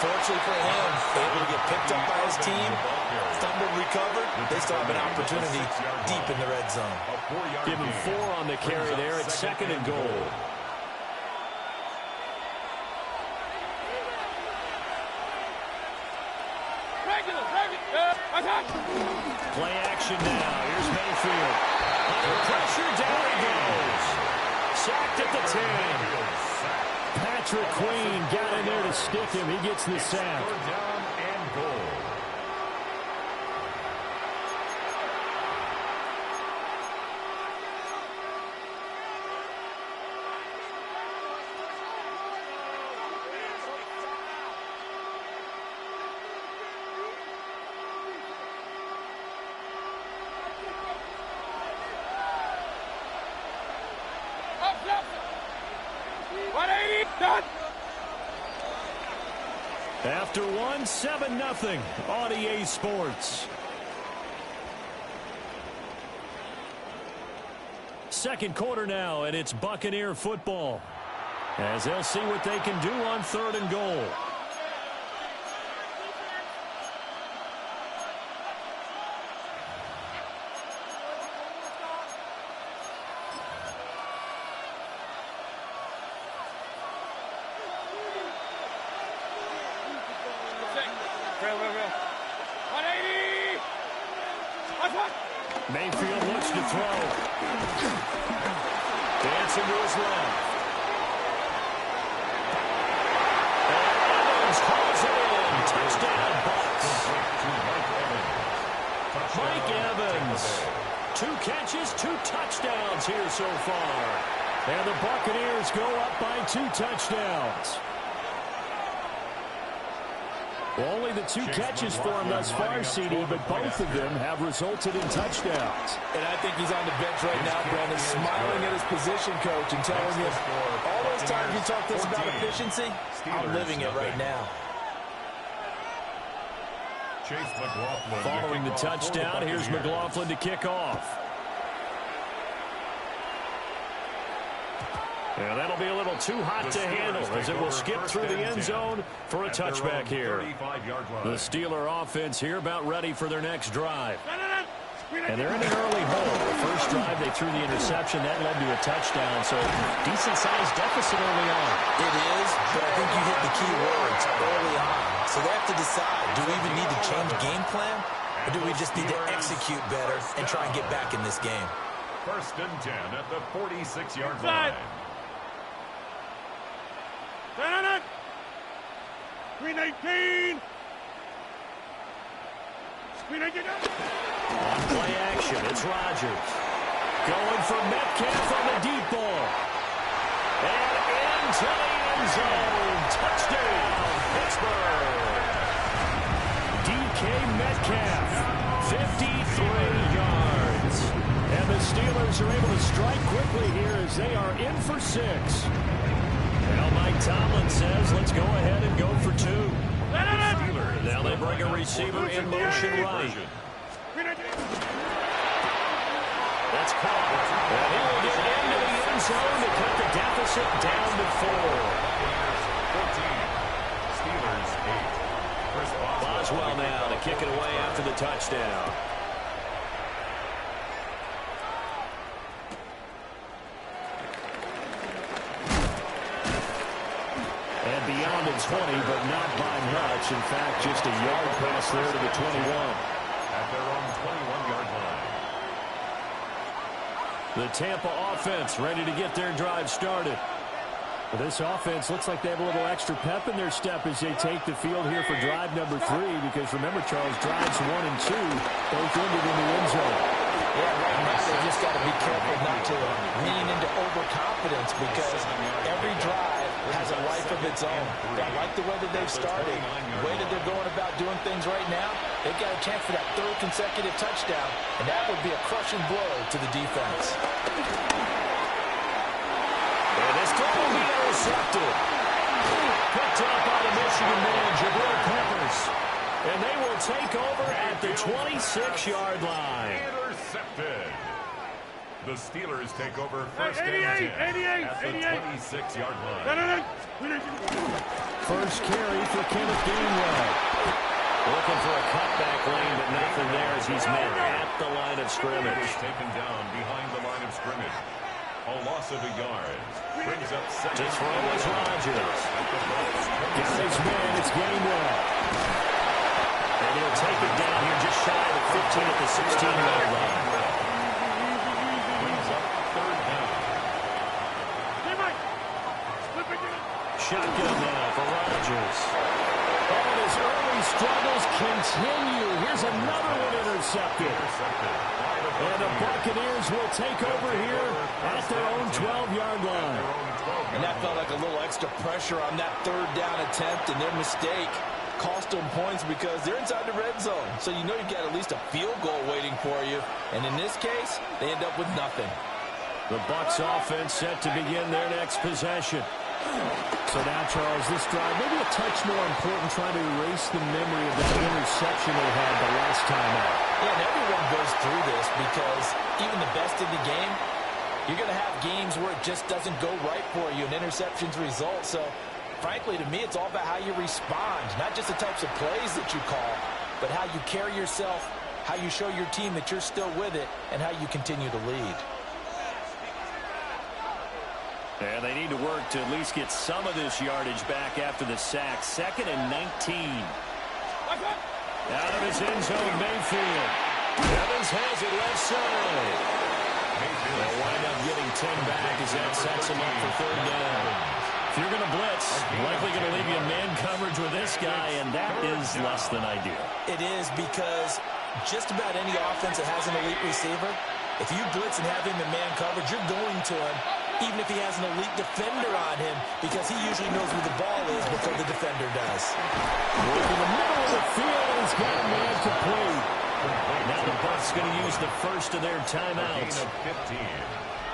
Fortunately for him, able to get picked up by his team, stumbled, recovered. They still have an opportunity deep in the red zone. Give him 4 on the carry there at second and goal. Play action now. Here's Mayfield. Under pressure, down he goes. Sacked at the 10. Patrick Queen got in there to stick him. He gets the sack. Down and goal. After one, 7-0 on EA Sports. Second quarter now, and it's Buccaneer football, as they'll see what they can do on 3rd and goal. Mayfield looks to throw. Dancing to his left. And Evans calls it in. Touchdown, Bucs. Mike Evans. 2 catches, 2 touchdowns here so far. And the Buccaneers go up by 2 touchdowns. Well, only the 2 catches for him thus far, CD, but both of them have resulted in touchdowns. And I think he's on the bench right now, Brandon, smiling at his position coach and telling him, all those times you talk to us about efficiency, I'm living it right now. Following the touchdown, here's McLaughlin to kick off. And that'll be a little too hot to handle as it will skip through the end zone for a touchback here. The Steeler offense here about ready for their next drive. And they're in an early hole. The first drive, they threw the interception. That led to a touchdown, so decent-sized deficit early on. It is, but I think you hit the key words early on. So they have to decide, do we even need to change game plan, or do we just need to execute better and try and get back in this game? 1st and 10 at the 46-yard line. 319. On play action, it's Rodgers. Going for Metcalf on the deep ball. And into the end zone. Touchdown, Pittsburgh. DK Metcalf, 53 yards. And the Steelers are able to strike quickly here as they are in for 6. Well, Mike Tomlin says, let's go ahead and go for 2. Now they bring a receiver in motion right. That's caught. And he will get into the end zone to cut the deficit down to 4. Boswell now to kick it away after the touchdown. Beyond its 20, but not by much. In fact, just a yard pass there to the 21. At their own 21-yard line. The Tampa offense ready to get their drive started. Well, this offense looks like they have a little extra pep in their step as they take the field here for drive number 3, because remember, Charles, drives 1 and 2 both ended in the end zone. Yeah, right now they just got to be careful not to lean into overconfidence, because every drive has a life of its own. I like the way that they've started, the way that they're going about doing things right now. They've got a chance for that 3rd consecutive touchdown, and that would be a crushing blow to the defense. And this throw will be intercepted. Picked up by the Michigan man, Jabril Peppers. And they will take over at the 26-yard line. Intercepted. The Steelers take over 1st and 10 at the 26-yard line. First carry for Kenneth Gainwell. Looking for a cutback lane, but nothing there as he's met at the line of scrimmage. Taken down behind the line of scrimmage. A loss of a yard. Brings up 2nd. To throw is Rodgers. Got his man, it's Gainwell. And he'll take it down here just shy of the 15 at the 16-yard line. Brings up 3rd down. Shotgun now for Rodgers. Oh, his early struggles continue. Here's another one intercepted. And the Buccaneers will take over here at their own 12-yard line. And that felt like a little extra pressure on that 3rd down attempt, and their mistake cost them points because they're inside the red zone. So you know you got at least a field goal waiting for you. And in this case, they end up with nothing. The Bucs offense set to begin their next possession. So now, Charles, this drive, maybe a touch more important, trying to erase the memory of that interception they had the last time out. Yeah, and everyone goes through this because even the best in the game, you're going to have games where it just doesn't go right for you, and interceptions result. So, frankly, to me, it's all about how you respond, not just the types of plays that you call, but how you carry yourself, how you show your team that you're still with it, and how you continue to lead. And they need to work to at least get some of this yardage back after the sack. 2nd and 19. Out of his end zone, Mayfield. Evans has it left side. They'll wind up getting 10 back as that sets him up for 3rd down. If you're going to blitz, likely going to leave you in man coverage with this guy, and that is less than ideal. It is, because just about any offense that has an elite receiver, if you blitz and have him in man coverage, you're going to him, even if he has an elite defender on him, because he usually knows where the ball is before the defender does. Working the middle of the field, he's got a man complete. Now the Bucs going to use the first of their timeouts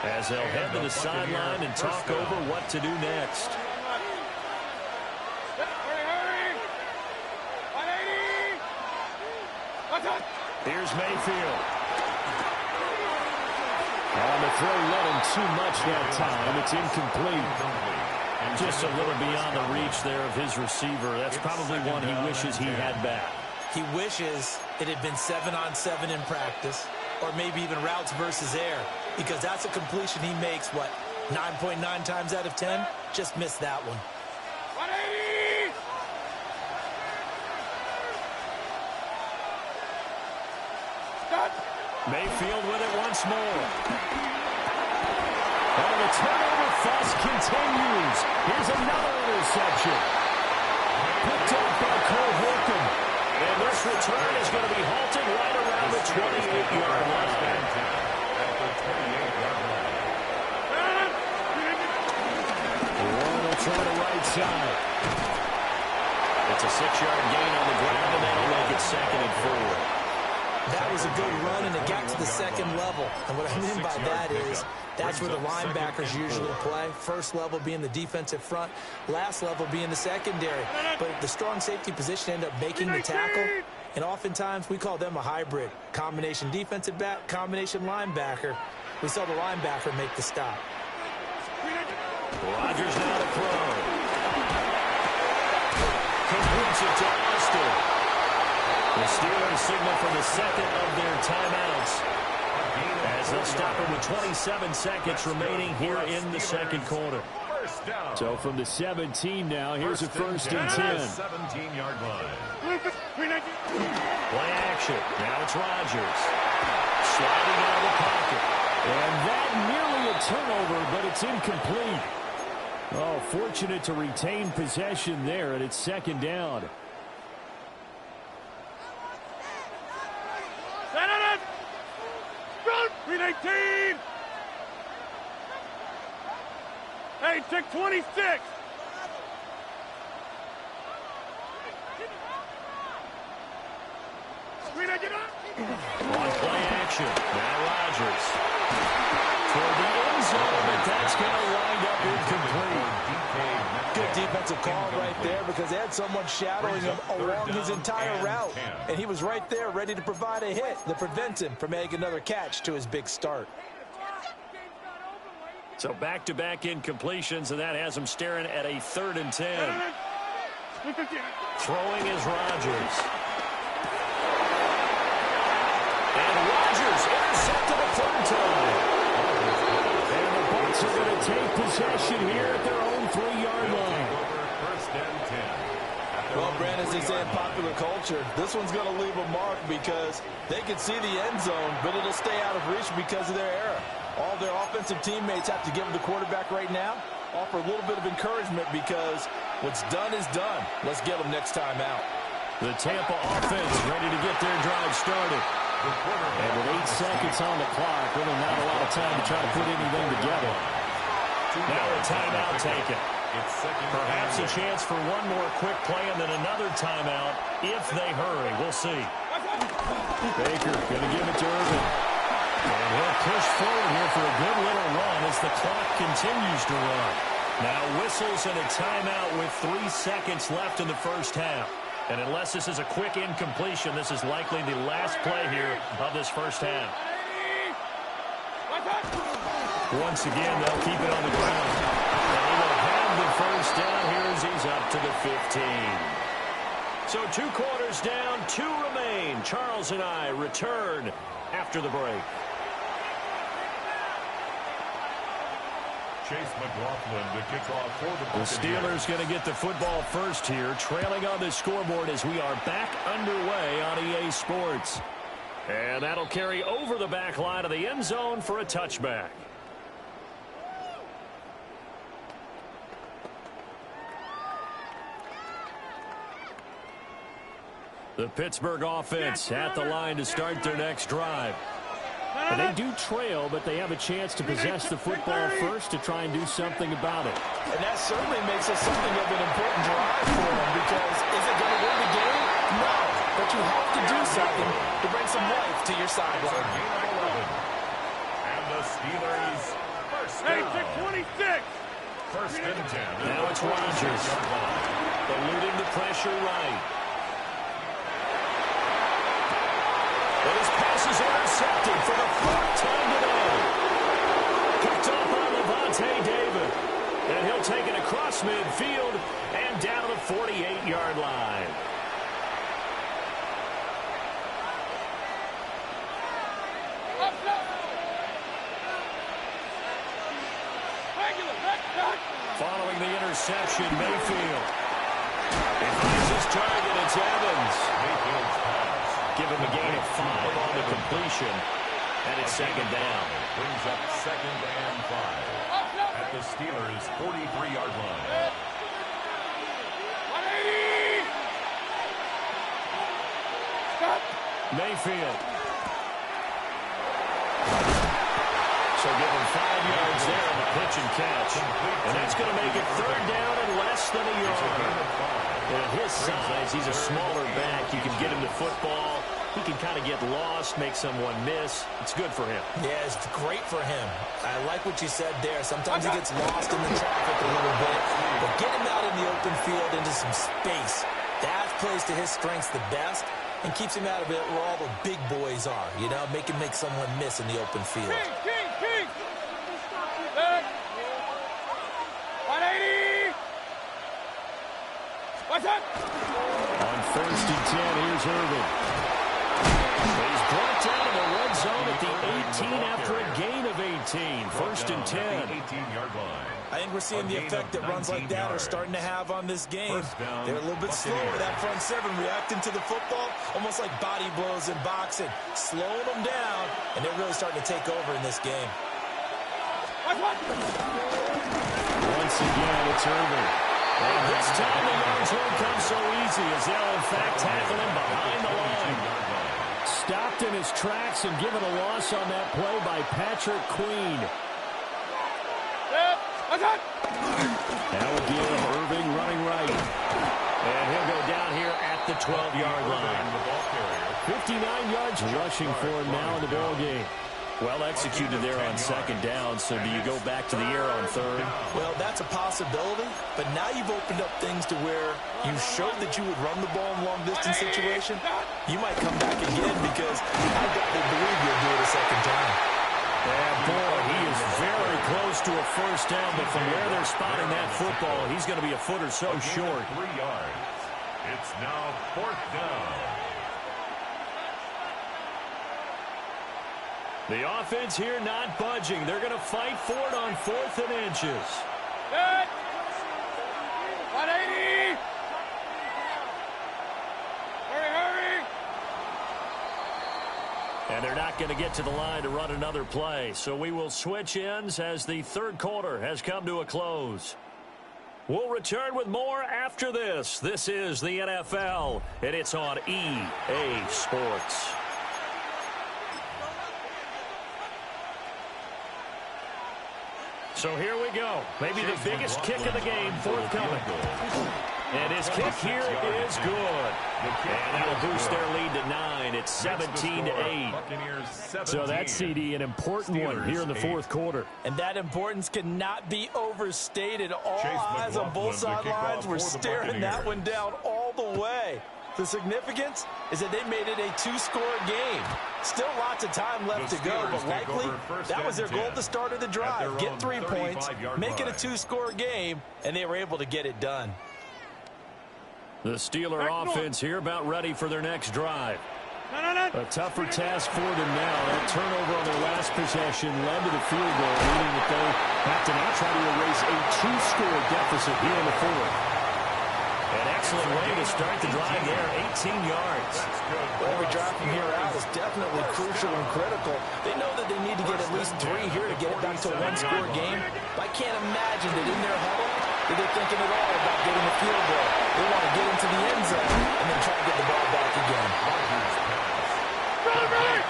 as they'll head to the sideline and talk over what to do next. Here's Mayfield. On the throw, let him too much that time. It's incomplete. Just a little beyond the reach there of his receiver. That's probably one he wishes he had back. He wishes it had been 7-on-7 in practice, or maybe even routes versus air, because that's a completion he makes, what, 9.9 times out of 10? Just missed that one. 180! Stop! Mayfield with it once more. And the turnover fuss continues. Here's another interception. Picked up by Cole Holcomb. And this return is going to be halted right around the 28-yard line. Warren will try the right side. It's a 6-yard gain on the ground, and that'll make it 2nd and 4. That was a good run, and it got to the 2nd level. And what I mean by that is that's where the linebackers usually play. First level being the defensive front, last level being the secondary. But the strong safety position ended up making the tackle, and oftentimes we call them a hybrid. Combination defensive back, combination linebacker. We saw the linebacker make the stop. Rodgers now to throw. Completes it to Austin. The Steelers signal for the 2nd of their timeouts as they'll stop it with 27 seconds remaining here in the 2nd quarter. So from the 17 now, here's a 1st and 10. 17-yard line. Play action. Now it's Rodgers. Sliding out of the pocket. And that nearly a turnover, but it's incomplete. Oh, fortunate to retain possession there, and it's 2nd down. Green 18! Hey, check 26! Green 18! On play action. Now Rodgers. Toward the end zone, but that's going to wind up incomplete. Good defensive call right there, because they had someone shadowing him along his entire route. And he was right there ready to provide a hit to prevent him from making another catch to his big start. So back-to-back incompletions, and that has him staring at a 3rd and 10. Throwing is Rodgers. And Rodgers intercepted a 3rd time. And the Bucs are going to take possession here at their own 3-yard line. Well, Brandon, as they say in popular culture, this one's going to leave a mark because they can see the end zone, but it'll stay out of reach because of their error. All their offensive teammates have to give the quarterback right now, offer a little bit of encouragement, because what's done is done. Let's get them next time out. The Tampa offense ready to get their drive started. And with 8 seconds on the clock, really not a lot of time to try to put anything together. Now a timeout taken. Perhaps a chance for one more quick play and then another timeout if they hurry. We'll see. Baker going to give it to Irvin. And he'll push forward here for a good little run as the clock continues to run. Now whistles and a timeout with 3 seconds left in the first half. And unless this is a quick incompletion, this is likely the last play here of this first half. Once again, they'll keep it on the ground. And he will have the first down here as he's up to the 15. So 2 quarters down, 2 remain. Charles and I return after the break. Chase McLaughlin to kick off for the Buccaneers. The Steelers going to get the football first here, trailing on the scoreboard as we are back underway on EA Sports. And that'll carry over the back line of the end zone for a touchback. The Pittsburgh offense at the line to start their next drive. And they do trail, but they have a chance to possess the football first to try and do something about it. And that certainly makes it something of an important drive for them, because is it going to win the game? No. But you have to do something to bring some life to your sideline. And the Steelers first down. 26. First and 10. Now it's Rodgers. Eluding the pressure right. But his pass is intercepted for the 4th time today. Picked up by Levante David. And he'll take it across midfield and down to the 48-yard line. Following the interception, Mayfield. He finds his target, it's Evans. Mayfield's pass. Give him a gain of 5 on the completion. And it's second down. Brings up 2nd and 5 at the Steelers' 43-yard line. 180. Mayfield. So give him 5 yards there on the pitch and catch. And that's going to make it 3rd down and less than a yard. And at his size, he's a smaller back. You can get him the football. He can kind of get lost, make someone miss. It's good for him. Yeah, it's great for him. I like what you said there. Sometimes he gets lost in the traffic a little bit. But get him out in the open field into some space. That plays to his strengths the best and keeps him out of it where all the big boys are. You know, make someone miss in the open field. King. 180. What's up? On 1st and 10, here's Irvin. He's brought down in the red zone at the 18 after a gain of 18. 1st and 10. 18-yard line. I think we're seeing the effect that runs like that are starting to have on this game. They're a little bit slower, that front 7, reacting to the football, almost like body blows in boxing, slowing them down, and they're really starting to take over in this game. Once again, it's Irvin. And this time the yards won't come so easy as they'll, in fact, tackle him behind the line. Stopped in his tracks and given a loss on that play by Patrick Queen. Now again, Irving running right. And he'll go down here at the 12-yard line. 59 yards rushing for him now in the ball game. Well executed there on 2nd down, so do you go back to the air on 3rd? Well, that's a possibility, but now you've opened up things to where you showed that you would run the ball in long-distance situation. You might come back again because I definitely believe you'll do it a 2nd time. And boy, he is very close to a 1st down, but from where they're spotting that football, he's going to be a foot or so short. 3 yards. It's now 4th down. The offense here not budging. They're going to fight for it on 4th and inches. 180. Hurry. And they're not going to get to the line to run another play. So we will switch ends as the 3rd quarter has come to a close. We'll return with more after this. This is the NFL, and it's on EA Sports. So here we go. Maybe the biggest kick of the game forthcoming. And his kick here is good. And that'll boost their lead to 9. It's 17-8. So that CD, an important one here in the fourth quarter. And that importance cannot be overstated. All eyes on both sidelines were staring that one down all the way. The significance is that they made it a two-score game. Still lots of time left to go, but likely that was their goal at the start of the drive. Get 3 points, make it a two-score game, and they were able to get it done. The Steeler offense here about ready for their next drive. A tougher task for them now. That turnover on their last possession led to the field goal, meaning that they have to now try to erase a two-score deficit here in the fourth. An excellent way to start the drive there, 18 yards. Every drive from here out is definitely crucial and critical. They know that they need to get at least 3 here to get it back to a one-score game. But I can't imagine that in their huddle that they're thinking at all about getting a field goal. They want to get into the end zone and then try to get the ball back again.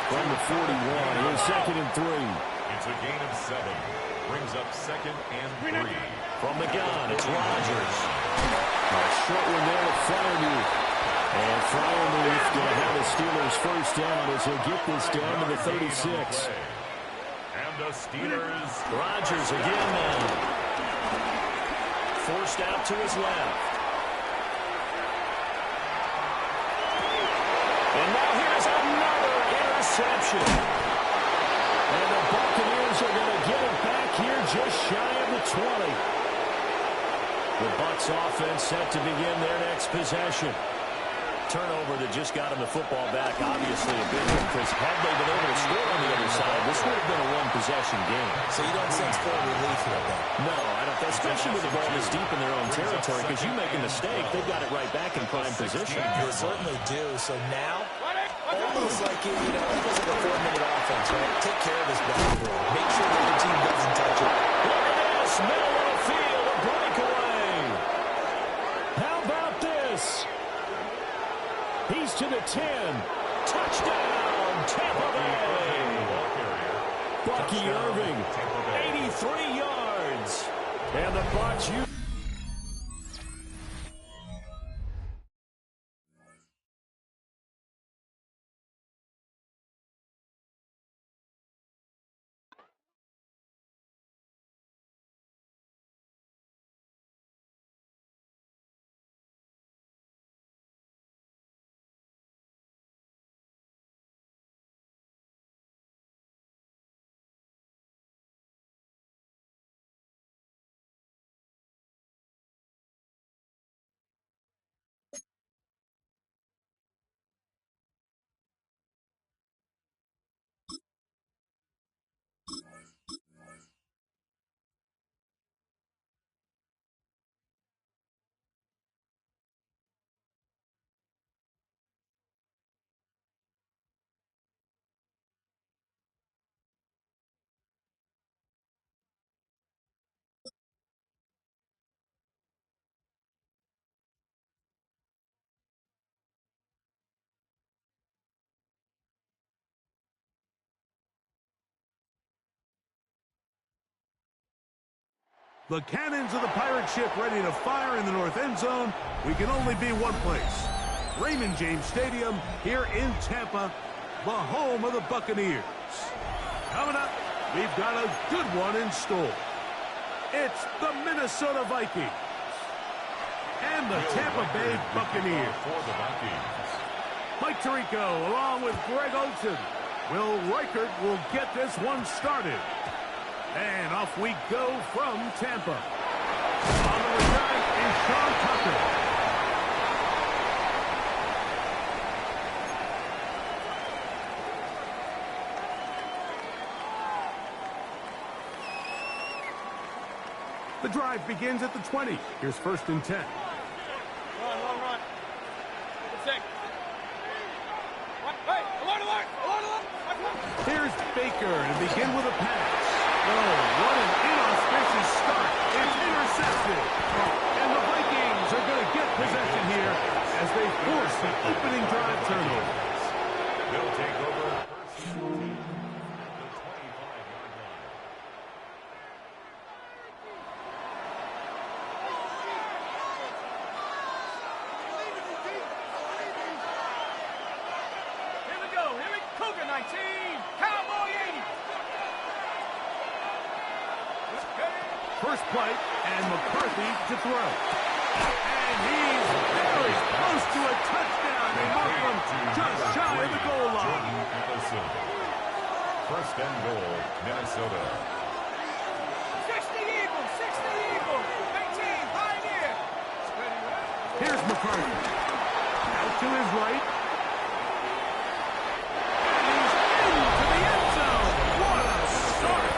From the 41, here's 2nd and 3. It's a gain of 7. Brings up 2nd and 3. From the gun, it's Rodgers. A short one there with Freiermuth. And Freiermuth going to have the Steelers first down as he'll get this down to the 36. And the Steelers. Rodgers again now. Forced out to his left. And now here's another interception. And the Buccaneers are going to get it back here just shy of the 20. The Bucs offense set to begin their next possession. Turnover that just got him the football back, obviously a big one, because had they been able to score on the other side, this would have been a one-possession game. So you don't sense full relief here, then? No, I don't, especially with the ball this deep in their own territory, because you make a mistake, they've got it right back in prime position. They certainly do. So now, almost like, almost like a 4-minute offense, right? Take care of this basketball. Make sure that your team doesn't touch it. Look at this, middle of the field, a breakaway. How about this? He's to the 10. Touchdown, Tampa Bay. Bucky Irving, 83 yards. And the Bucs The cannons of the pirate ship ready to fire in the north end zone. We can only be one place. Raymond James Stadium here in Tampa, the home of the Buccaneers. Coming up, we've got a good one in store. It's the Minnesota Vikings and the Tampa Bay Buccaneers. Mike Tirico along with Greg Olsen. Will Reichert will get this one started. And off we go from Tampa. On the return is Sean Tucker. The drive begins at the 20. Here's 1st and 10. Run. Hey, alert! Here's Baker to begin with a pass. Oh, what an inauspicious start. It's intercepted. And the Vikings are going to get possession here as they force the opening drive turnover. They'll take over first and 10 at the 25-yard line. first play, and McCarthy to throw. And he's very close to a touchdown. They mark him just shy of the goal line. First and goal, Minnesota. 60 Eagles, 60 Eagles. 18, Pioneer. Here's McCarthy. Out to his right. And he's into the end zone. What a start.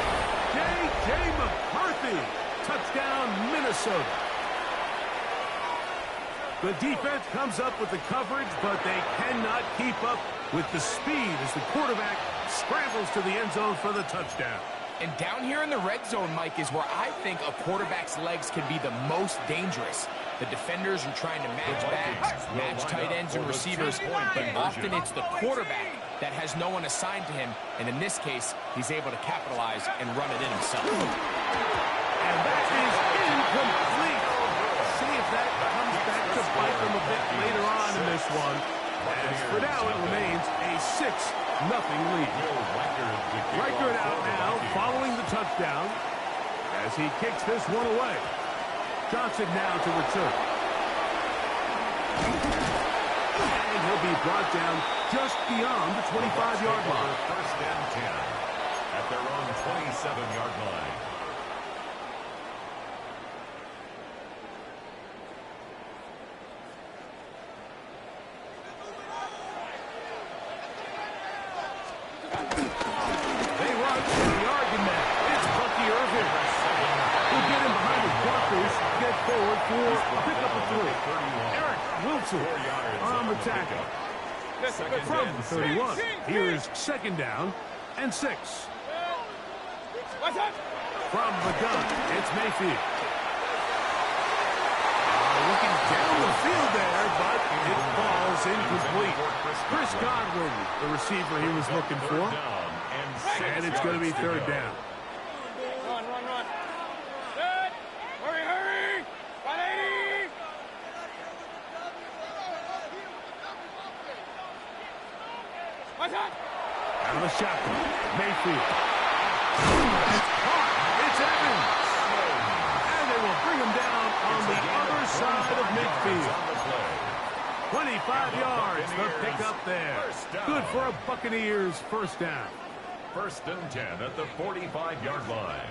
J.J. McCarthy. Touchdown, Minnesota. The defense comes up with the coverage, but they cannot keep up with the speed as the quarterback scrambles to the end zone for the touchdown. And down here in the red zone, Mike, is where I think a quarterback's legs can be the most dangerous. The defenders are trying to match backs, match tight ends and receivers, but often it's the quarterback that has no one assigned to him, and in this case, he's able to capitalize and run it in himself. And that is incomplete. See if that comes back to bite them a bit later on in this one. As for now, it remains a 6-0 lead. Reichert out now, following the touchdown, as he kicks this one away. Johnson now to return. And he'll be brought down just beyond the 25-yard line. First and 10 at their own 27-yard line. They run to the argument. It's Bucky Irvin. He'll get him behind his blockers, get forward for a pickup of 3. Eric Wilson on the tackle. From the 31, here's second down and 6. From the gun, it's Mayfield. Looking down the field there, but it falls incomplete. Chris Godwin, the receiver he was looking for. And it's going to be third down. Run. Good. Hurry. 180. Out of the shotgun, Mayfield. It's caught. It's Evans. And they will bring him down on the other side of midfield. 25 yards, the pickup there. Good for a Buccaneers first down. First and 10 at the 45-yard line.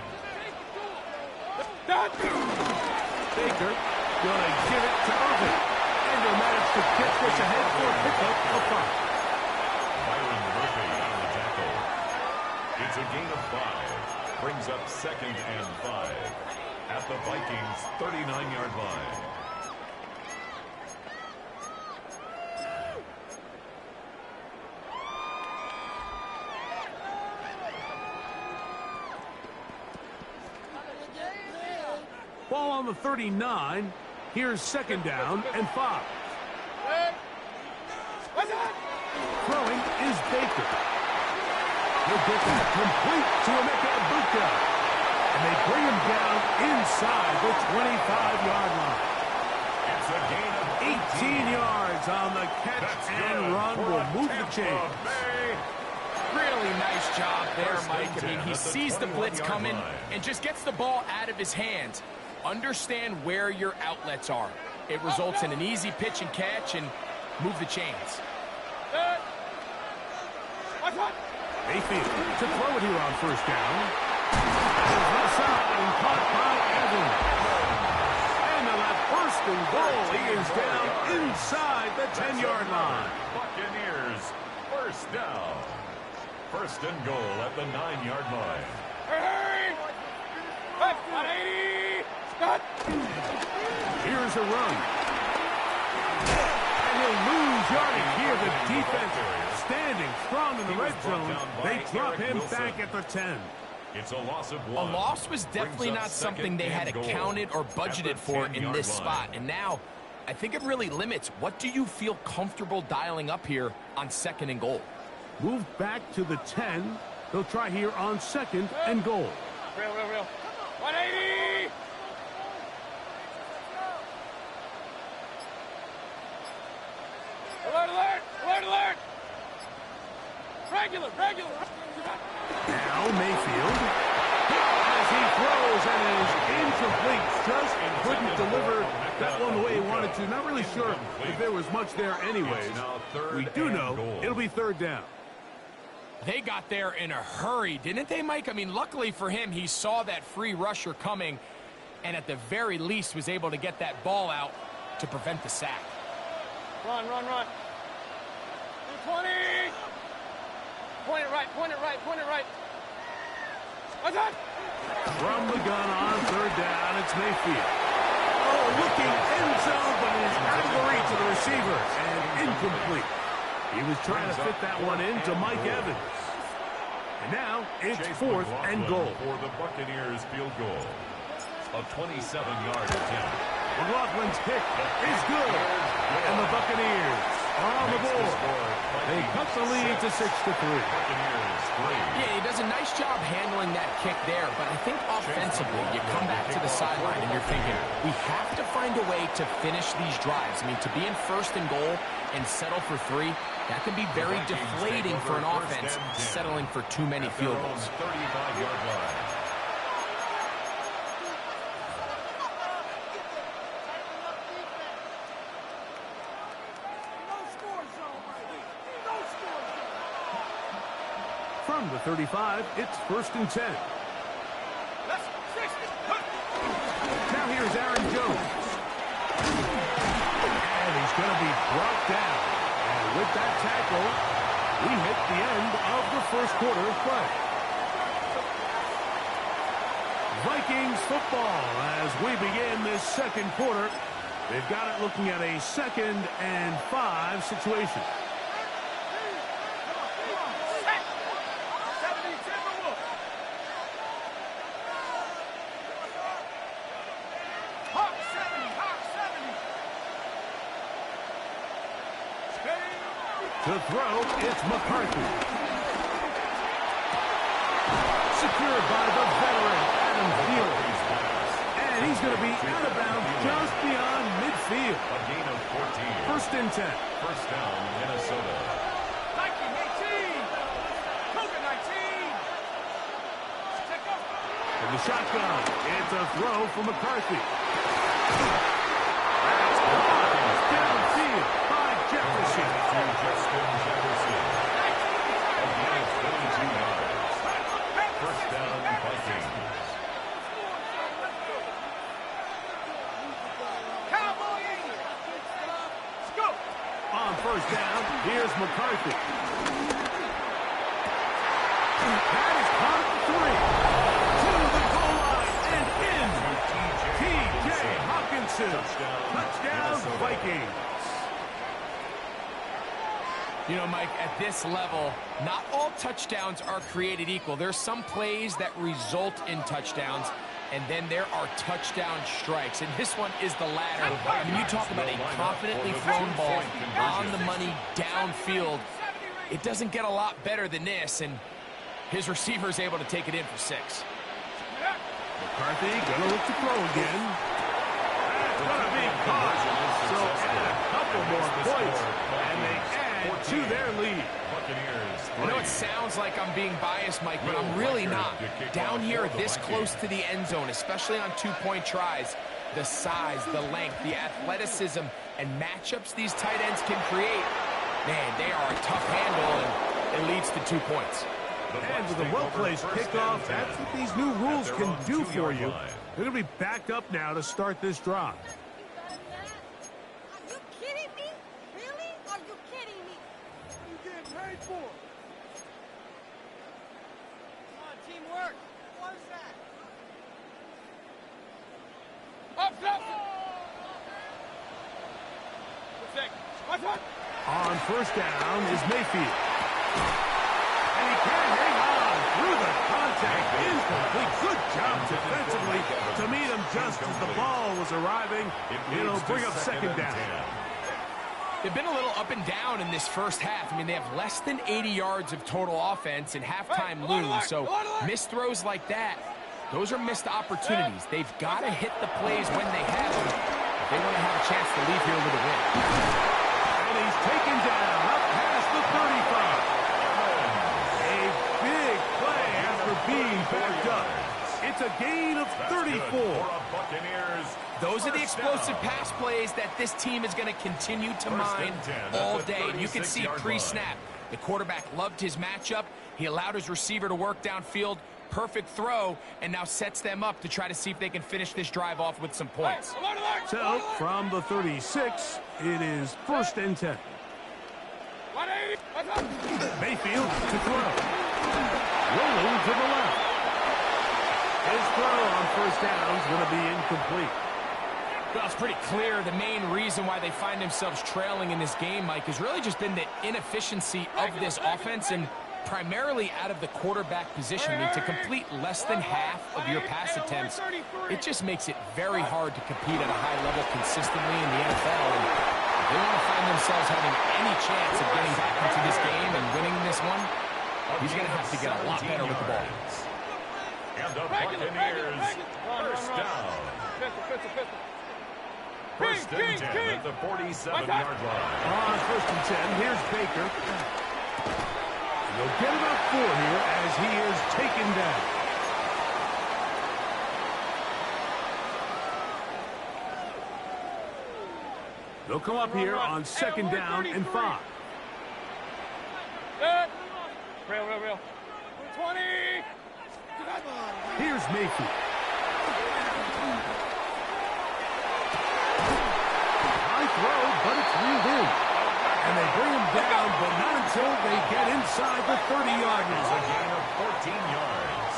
Baker going to give it to Irvin. And they'll manage to get this ahead for a pickup of 5. Byron Murphy on the tackle. It's a gain of 5. Brings up second and 5 at the Vikings' 39-yard line. Ball on the 39. Here's second down and 5. Throwing is Baker. He'll get that complete to Emeka Egbuka. And they bring him down inside the 25-yard line. It's a gain of 18 yards on the catch and run will move the chains. Really nice job there, Mike. I mean, he sees the blitz coming and just gets the ball out of his hands. Understand where your outlets are. It results in an easy pitch and catch and move the chains. Mayfield to throw it here on first down. Left side and caught by Evans. And on that first and goal, he is down inside the 10-yard line. Buccaneers, first down. First and goal at the 9-yard line. Hurry! 180. Here's a run. And he'll lose yardage here. The defense standing strong in the red zone. They drop him back at the 10. It's a loss of 1. A loss was definitely not something they had accounted or budgeted for in this spot. And now, I think it really limits. What do you feel comfortable dialing up here on second and goal? Moved back to the 10. They'll try here on second and goal. Real. 180. Alert! Regular. Now Mayfield, as he throws and is just couldn't deliver that one the way he wanted to. Not really sure if there was much there anyways. We do know it'll be third down. They got there in a hurry, didn't they, Mike? I mean, luckily for him, he saw that free rusher coming and at the very least was able to get that ball out to prevent the sack. Run, run, run. 20. Point it right, point it right, point it right. What's that? From the gun on third down, it's Mayfield. Oh, looking end zone, but it is out of the reach of the receiver and incomplete. He was trying to fit that one into Mike Evans. And now it's fourth and goal. For the Buccaneers field goal. A 27-yard attempt. McLaughlin's kick is good. And the Buccaneers are on the board. They cut the lead to 6-3. Yeah, he does a nice job handling that kick there, but I think offensively, you come back to the sideline and you're thinking, we have to find a way to finish these drives. I mean, to be in first and goal and settle for 3, that can be very deflating for an offense, settling for too many field goals. 35-yard line. From the 35, it's first and 10. Now here's Aaron Jones. And he's going to be brought down. And with that tackle, we hit the end of the first quarter of play. Vikings football as we begin this second quarter. They've got it looking at a 2nd and 5 situation. To throw, it's McCarthy. Secured by the veteran, Adam Thielen. And he's going to be out of bounds just beyond midfield. A gain of 14. First and 10. First down, Minnesota. 19. Cougar 19. From the shotgun, it's a throw for McCarthy. That's downfield by Jefferson. Justin Jefferson. A gain of 22 yards. First down, Vikings. On first down, here's McCarthy. That is caught at 3. To the goal line and in. T.J. Hawkinson. Touchdown, Vikings. You know, Mike, at this level, not all touchdowns are created equal. There's some plays that result in touchdowns, and then there are touchdown strikes. And this one is the latter. When you talk about a confidently thrown ball on the money downfield, it doesn't get a lot better than this, and his receiver is able to take it in for 6. McCarthy gonna look to throw again. That's gonna be caught. So add a couple more points, and they add to their lead. I know it sounds like I'm being biased, Mike, but I'm really not. Down here this close to the end zone, especially on 2-point tries, the size, the length, the athleticism, and matchups these tight ends can create, man, they are a tough handle, and it leads to 2 points. And with a well-placed kickoff, that's what these new rules can do for you. They're going to be backed up now to start this drive. Are you kidding me? Really? Are you kidding me? What are you getting paid for? Come on, teamwork. What is that? Up, up. What's that? On first down is Mayfield. And he can hang on through the contact. Incomplete. Good job defensively to meet him just as the ball was arriving. It'll bring up second down. They've been a little up and down in this first half. I mean, they have less than 80 yards of total offense and halftime lose. So missed throws like that, those are missed opportunities. They've got to hit the plays when they have them if they want to have a chance to leave here with a win. And he's taken down up past the 35. A big play after being backed up. It's a gain of 34. Those are the explosive pass plays that this team is going to continue to mine all day. You can see pre-snap, the quarterback loved his matchup. He allowed his receiver to work downfield. Perfect throw, and now sets them up to try to see if they can finish this drive off with some points. So, from the 36, it is 1st and 10. Mayfield to throw. Rolling to the left. His throw on 1st down is going to be incomplete. Well, it's pretty clear the main reason why they find themselves trailing in this game, Mike, has really just been the inefficiency of this offense and primarily out of the quarterback position. I mean, to complete less than half of your pass attempts, it just makes it very hard to compete at a high level consistently in the NFL. And if they want to find themselves having any chance of getting back into this game and winning this one, he's going to have to get a lot better with the ball. And the Buccaneers, 1st down. 1st and 10 at the 47-yard line. On 1st and 10, here's Baker. They'll get about 4 here as he is taken down. They'll come up here on 2nd down and 5. Real. 20. Here's Mayfield. High throw, but it's reeled in. And they bring him down, but not until they get inside the 30-yard line. A gain of 14 yards.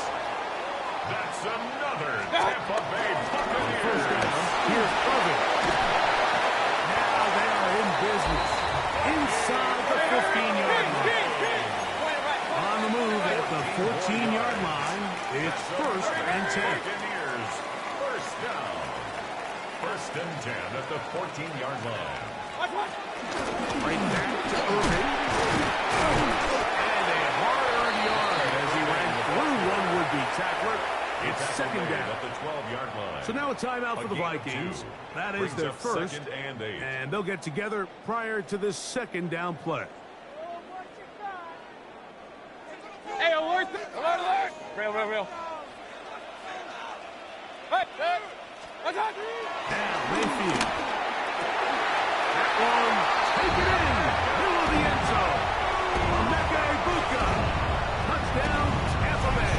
That's another Tampa Bay Buccaneers. 1st down. Here's Irvin. Now they are in business. Inside the 15-yard line. On the move at the 14-yard line, it's 1st and 10. Buccaneers, 1st down. 1st and 10 at the 14-yard line. Right back to Irvin. And a hard-earned yard as he ran through one would-be tackler. It's 2nd down. At the 12-yard line. So now a timeout for the Vikings. That is their first. 2nd and 8. And they'll get together prior to this 2nd down play. Hey, alert! Real. Hey! Now Mayfield. That one, take it in. Middle of the end zone. Emeka Egbuka. Touchdown, Tampa Bay.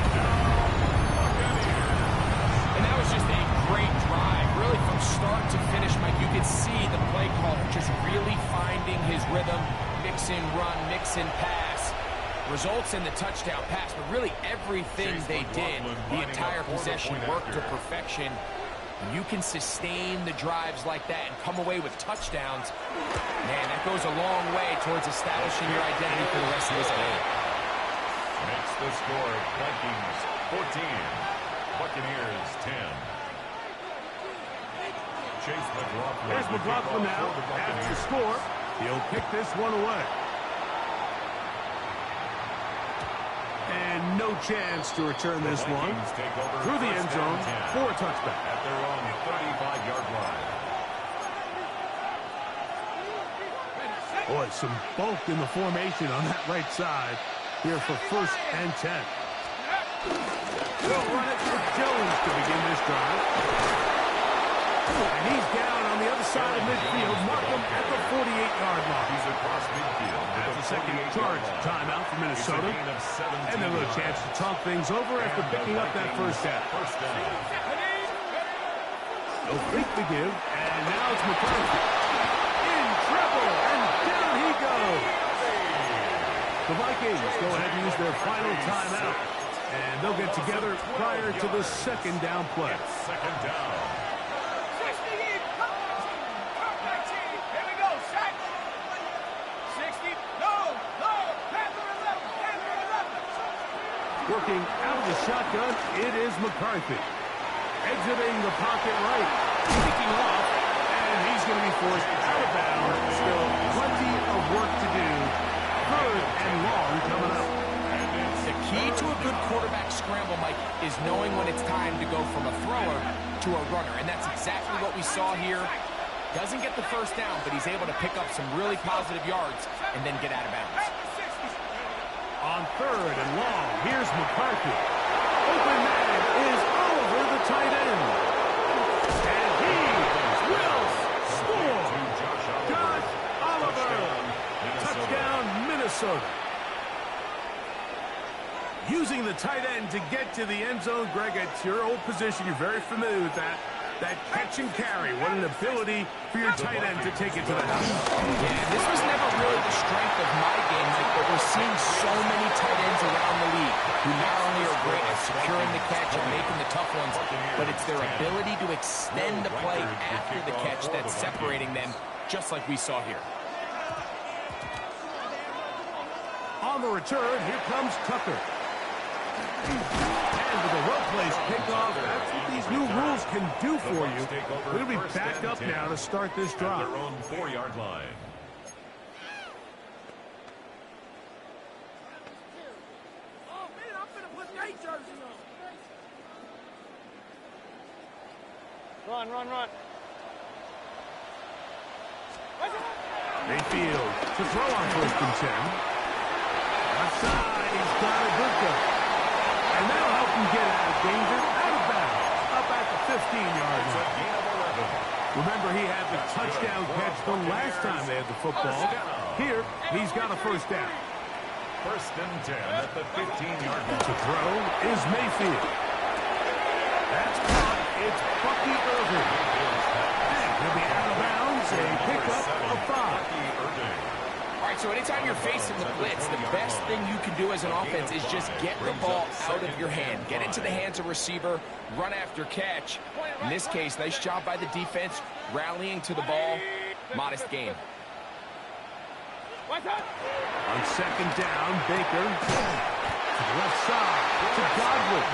And that was just a great drive. Really from start to finish, Mike, you could see the play caller just really finding his rhythm. Mix in run, mix in pass. Results in the touchdown pass, but really everything they did, the entire possession worked to perfection. When you can sustain the drives like that and come away with touchdowns, man, that goes a long way towards establishing your identity for the rest of this game. Makes the score Vikings 14, Buccaneers 10. Chase McLaughlin. There's McLaughlin now. After the score, he'll kick this one away. And no chance to return this one through the end zone for a touchback. At their own 35-yard line. Boy, some bulk in the formation on that right side here for 1st and 10. They'll run it with Jones to begin this drive. And he's down on the other side of midfield. Markham at the 48-yard line. He's across midfield. That's a second charge timeout for Minnesota. And they'll have a chance to talk things over after picking up that 1st down. They'll fake the give, and now it's McCarthy. In trouble, and down he goes. The Vikings go ahead and use their final timeout. And they'll get together prior to the 2nd down play. 2nd down. Working out of the shotgun, it is McCarthy. Exiting the pocket right. Kicking off, and he's going to be forced out of bounds. Still plenty of work to do. 3rd and long coming up. The key to a good quarterback scramble, Mike, is knowing when it's time to go from a thrower to a runner. And that's exactly what we saw here. Doesn't get the 1st down, but he's able to pick up some really positive yards and then get out of bounds. On 3rd and long, here's McCarthy. Open man is tight end. And he will score. Josh Oliver. Touchdown, Minnesota. Using the tight end to get to the end zone, Greg, it's your old position. You're very familiar with that. That catch and carry. What an ability for your tight end to take it to the house. Yeah, this was never really the strength of my game, Mike, but we're seeing so many tight ends around the league who not only are great at securing the catch and making the tough ones, but it's their ability to extend the play after the catch that's separating them, just like we saw here. On the return, here comes Tucker. And with a well-placed kickoff, that's what these new rules can do for you. We'll be back up now to start this drive. Their own 4-yard line. Oh, man, I'm gonna put that jersey on. Run. Mayfield to throw on 1st and 10. Left side, he's got a good go. And that'll help him get out of danger, out of bounds, up at the 15-yard line. Remember, he had the touchdown catch the last time they had the football. Here, he's got a 1st down. 1st and 10 at the 15-yard line. To throw is Mayfield. That's caught. It's Bucky Irving. And he'll be out of bounds, a pickup of 5. All right, so anytime you're facing the blitz, the best thing you can do as an offense is just get the ball out of your hand. Get into the hands of receiver, run after catch. In this case, nice job by the defense, rallying to the ball. Modest gain. On 2nd down, Baker to the left side to Godwin.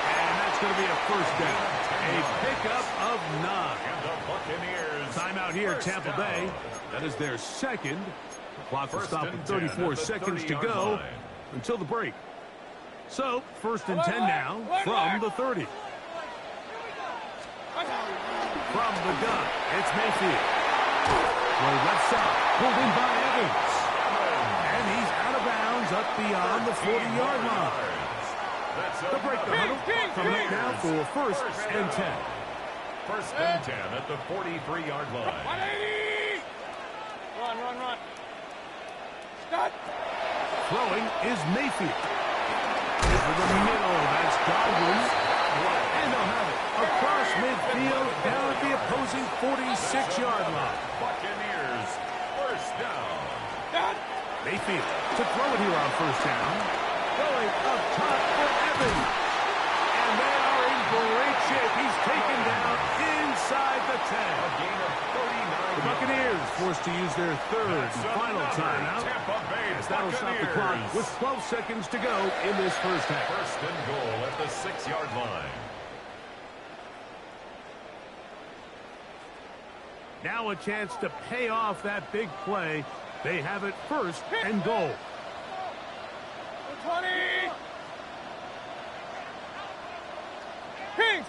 And that's going to be a 1st down. A pickup of 9. And the Buccaneers. Timeout here, Tampa Bay. That is their 2nd. Clock will stop with 34 seconds to go until the break. So, 1st and 10 now from the 30. From the gun, it's Mayfield. Well, left side, pulled in by Evans. And he's out of bounds up beyond the 40-yard line. The break the huddle from it now for 1st and 10. 1st and 10 at the 43-yard line. 180! Run. Stop! Throwing is Mayfield. Into the middle, that's Godwin. And they'll have it across midfield, down at the opposing 46-yard line. Buccaneers, 1st down. Mayfield to throw it here on 1st down. Going up top for Evans. And they are in great shape. He's taken down inside the 10. A gain of 39. The Buccaneers forced to use their 3rd and final timeout. As that'll stop the clock with 12 seconds to go in this 1st half. 1st and goal at the 6-yard line. Now a chance to pay off that big play. They have it 1st and goal. 20! Kings!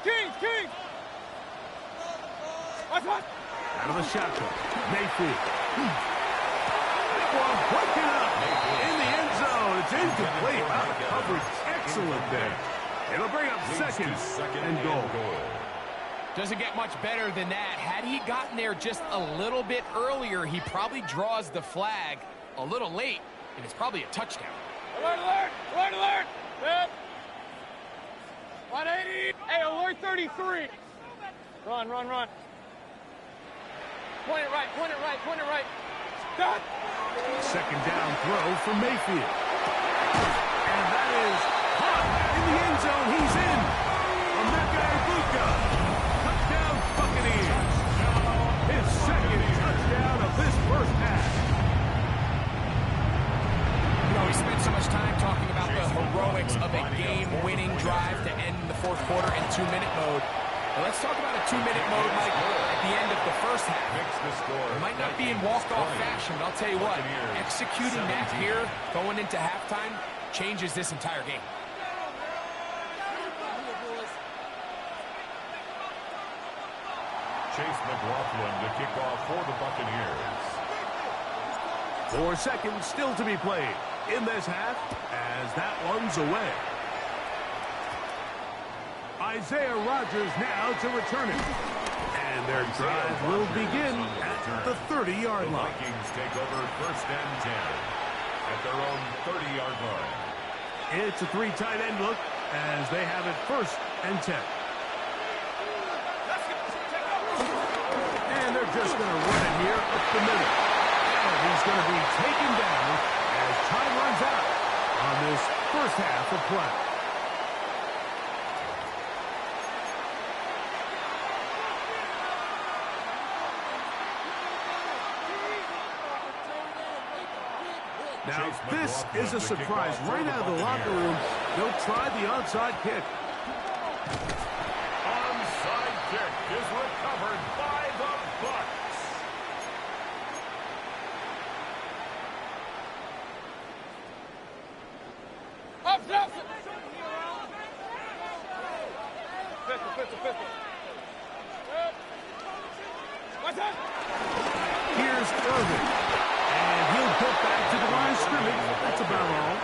Watch! Out of the shotgun, Mayfield. That one broken up in the end zone. It's incomplete. Wow, the coverage excellent there. It'll bring up 2nd and goal. Doesn't get much better than that. Had he gotten there just a little bit earlier, he probably draws the flag a little late, and it's probably a touchdown. Alert! Yep. 180! Hey, alert 33! Run. Point it right. Stop! 2nd down throw for Mayfield. And that is caught in the end zone. He's in. Emeka Egbuka. Touchdown Buccaneers. His 2nd touchdown of this 1st half. We spent so much time talking about the heroics of a game-winning drive to end the 4th quarter in 2-minute mode. Well, let's talk about a 2-minute mode, Mike, at the end of the 1st half. It might not be in walk-off fashion, but I'll tell you what, executing that here, going into halftime, changes this entire game. Chase McLaughlin to kick off for the Buccaneers. 4 seconds still to be played in this half as that one's away. Isaiah Rodgers now to return it. And their drive will begin at the 30-yard line. The Vikings take over 1st and 10 at their own 30-yard line. It's a 3 tight end look as they have it 1st and 10. And they're just going to run it here up the middle. And he's going to be taken down as time runs out on this first half of play. Now, this is a surprise right out of the locker room. They'll try the onside kick. Onside kick is recovered by the Bucs. Up, Nelson! Pistol. What's that? Here's Irvin. And he'll get back to the line of scrimmage. That's about all.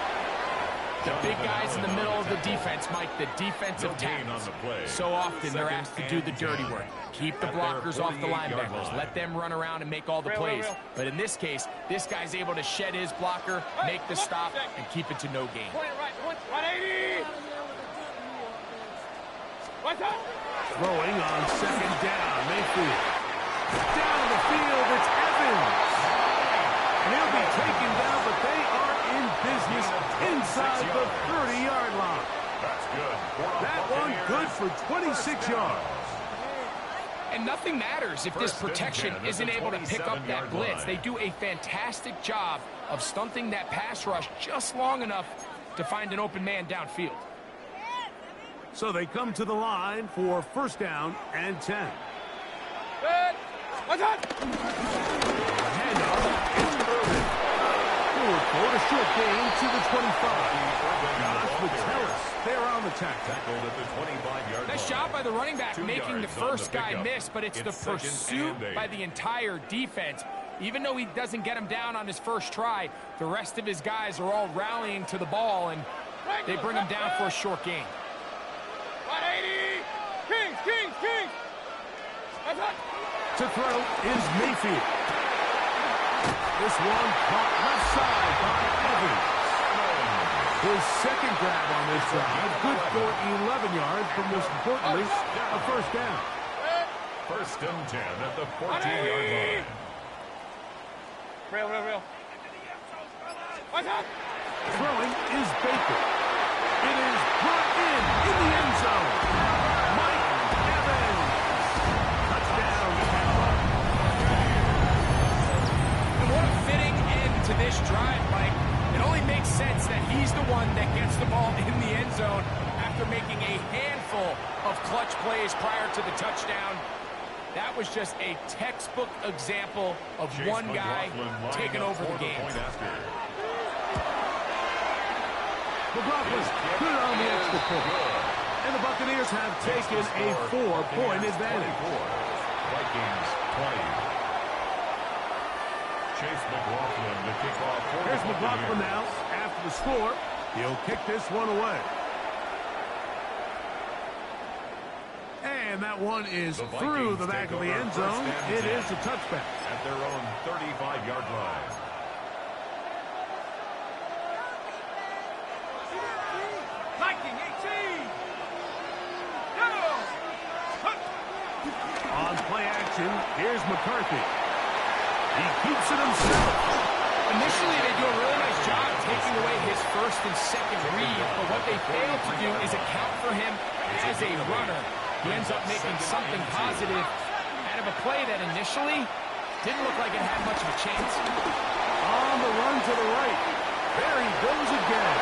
The big guys in the middle of the defense, Mike, the defensive tackles. So often they're asked to do the dirty work. Keep the blockers off the linebackers. Let them run around and make all the plays. But in this case, this guy's able to shed his blocker, make the stop, and keep it to no gain. Point it right, 180! What's that? Throwing on 2nd down. Mayfield. Down the field, it's Evans. And he'll be taken down, but they are in business inside the 30-yard line. That's good. That one good for 26 yards. And nothing matters if this protection isn't able to pick up that blitz. They do a fantastic job of stunting that pass rush just long enough to find an open man downfield. So they come to the line for 1st down and 10. Good. What's that? Handoff. Forward a short gain to the 25. Josh Metellus, they're on the tackle. Tackled at the 25-yard line. Nice job by the running back, 2 making the yards on first guy pickup. miss, but it's the It's 2nd pursuit and 8. by the entire defense. Even though he doesn't get him down on his first try, the rest of his guys are all rallying to the ball, and they bring him down for a short gain. 180! Kings! What's that? To throw is Mayfield. This one caught left side by Evans. His 2nd grab on this drive, good for 11 yards, but most importantly, a 1st down. 1st and 10 at the 14-yard line. Real. What's that? Throwing is Baker. It is brought in the end zone. Mike Evans. Touchdown, Tampa. And what a fitting end to this drive, Mike. It only makes sense that he's the one that gets the ball in the end zone after making a handful of clutch plays prior to the touchdown. That was just a textbook example of one guy taking over the game. McLaughlin good on the extra point. And the Buccaneers have taken a 4-point advantage. Vikings 20. Chase McLaughlin to kick off. Here's McLaughlin now after the score. He'll kick this one away. And that one is through the back of the end zone. It is a touchback. At their own 35-yard line. Viking 18! Go! On play action, here's McCarthy. He keeps it himself. Initially, they do a really nice job taking away his 1st and 2nd read, but what they fail to do is account for him as a runner. He ends up making something positive out of a play that initially didn't look like it had much of a chance. On the run to the right. There he goes again.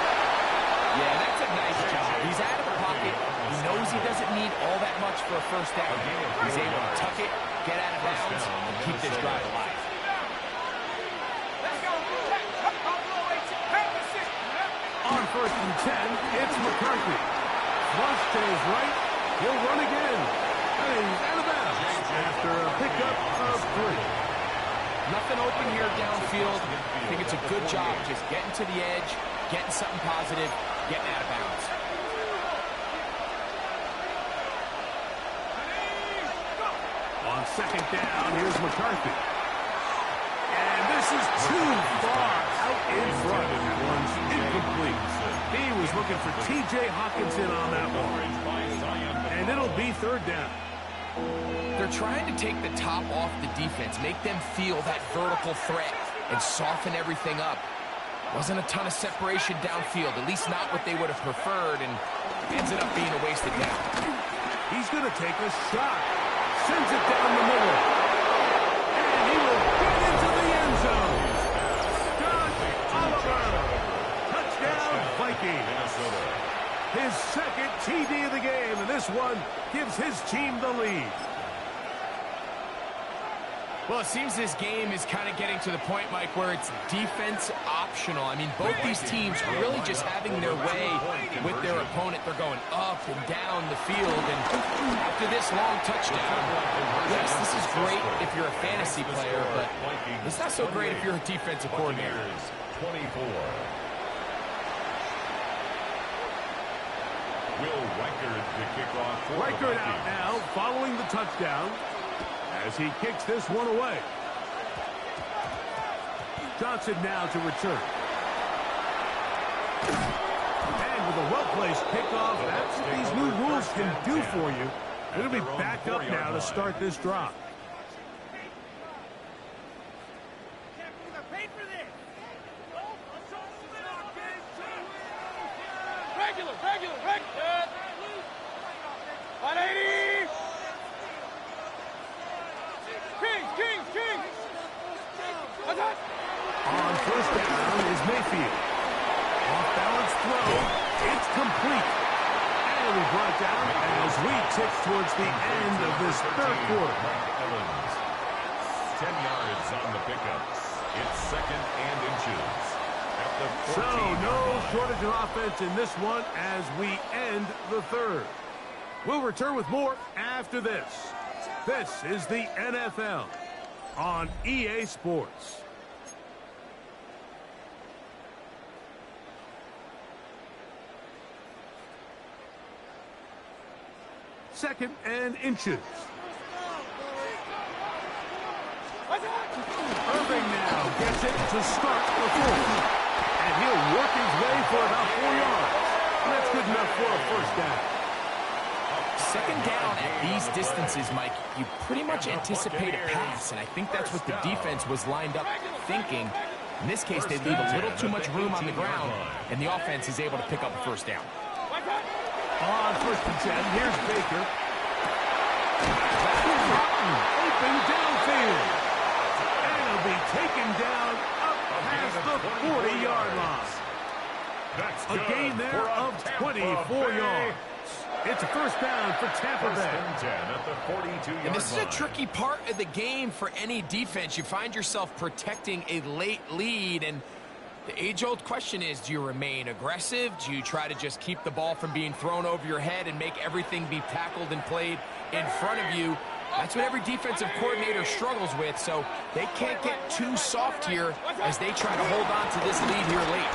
Yeah, that's a nice job. He's out of the pocket. He knows he doesn't need all that much for a 1st down. He's able to tuck it, get out of bounds, and keep this drive alive. Let's go! On 1st and 10, it's McCarthy. Flush to his right. He'll run again. And he's out of bounds after a pickup of 3. Nothing open here downfield. I think it's a good job just getting to the edge, getting something positive, getting out of bounds. second down. Here's McCarthy. And this is too far out in front. That one's incomplete. He was looking for T.J. Hawkinson on that one. And it'll be third down. They're trying to take the top off the defense, make them feel that vertical threat, and soften everything up. Wasn't a ton of separation downfield, at least not what they would have preferred, and ends up being a wasted down. He's going to take a shot. Sends it down the middle. And he will get into the end zone. Scott Oliver. Touchdown, Vikings. His second TD of the game, and this one gives his team the lead. Well, it seems this game is kind of getting to the point, Mike, where it's defense optional. I mean, both these teams are really just having their way with their opponent. They're going up and down the field, and after this long touchdown, yes, this is great if you're a fantasy player, but it's not so great if you're a defensive coordinator. 24. Will Reichard to kick off for Reichard out now, following the touchdown, as he kicks this one away. Johnson now to return. And with a well-placed kickoff, that's what these new rules can do for you. It'll be back up now to start this drive. Regular. 180. Kings. On first down is Mayfield. Off-balance throw. It's complete. And we brought down as we tick towards the end of this third quarter. 10 yards on the pickups. It's second and inches. So no shortage of offense in this one as we end the third. We'll return with more after this. This is the NFL on EA Sports. Second and inches. Irving now gets it to start the fourth. And he'll work his way for about 4 yards. That's good enough for a first down. Second down at these distances, Mike, you pretty much anticipate a pass, and I think that's what the defense was lined up thinking. In this case, they leave a little too much room on the ground, and the offense is able to pick up a first down. On first and 10, here's Baker. Open downfield. And it'll be taken down up past the 40-yard line. A gain there of 24 yards. It's a first down for Tampa Bay. And this is a tricky part of the game for any defense. You find yourself protecting a late lead, and the age-old question is, do you remain aggressive? Do you try to just keep the ball from being thrown over your head and make everything be tackled and played in front of you? That's what every defensibe coordinator struggles with, so they can't get too soft here as they try to hold on to this lead here late.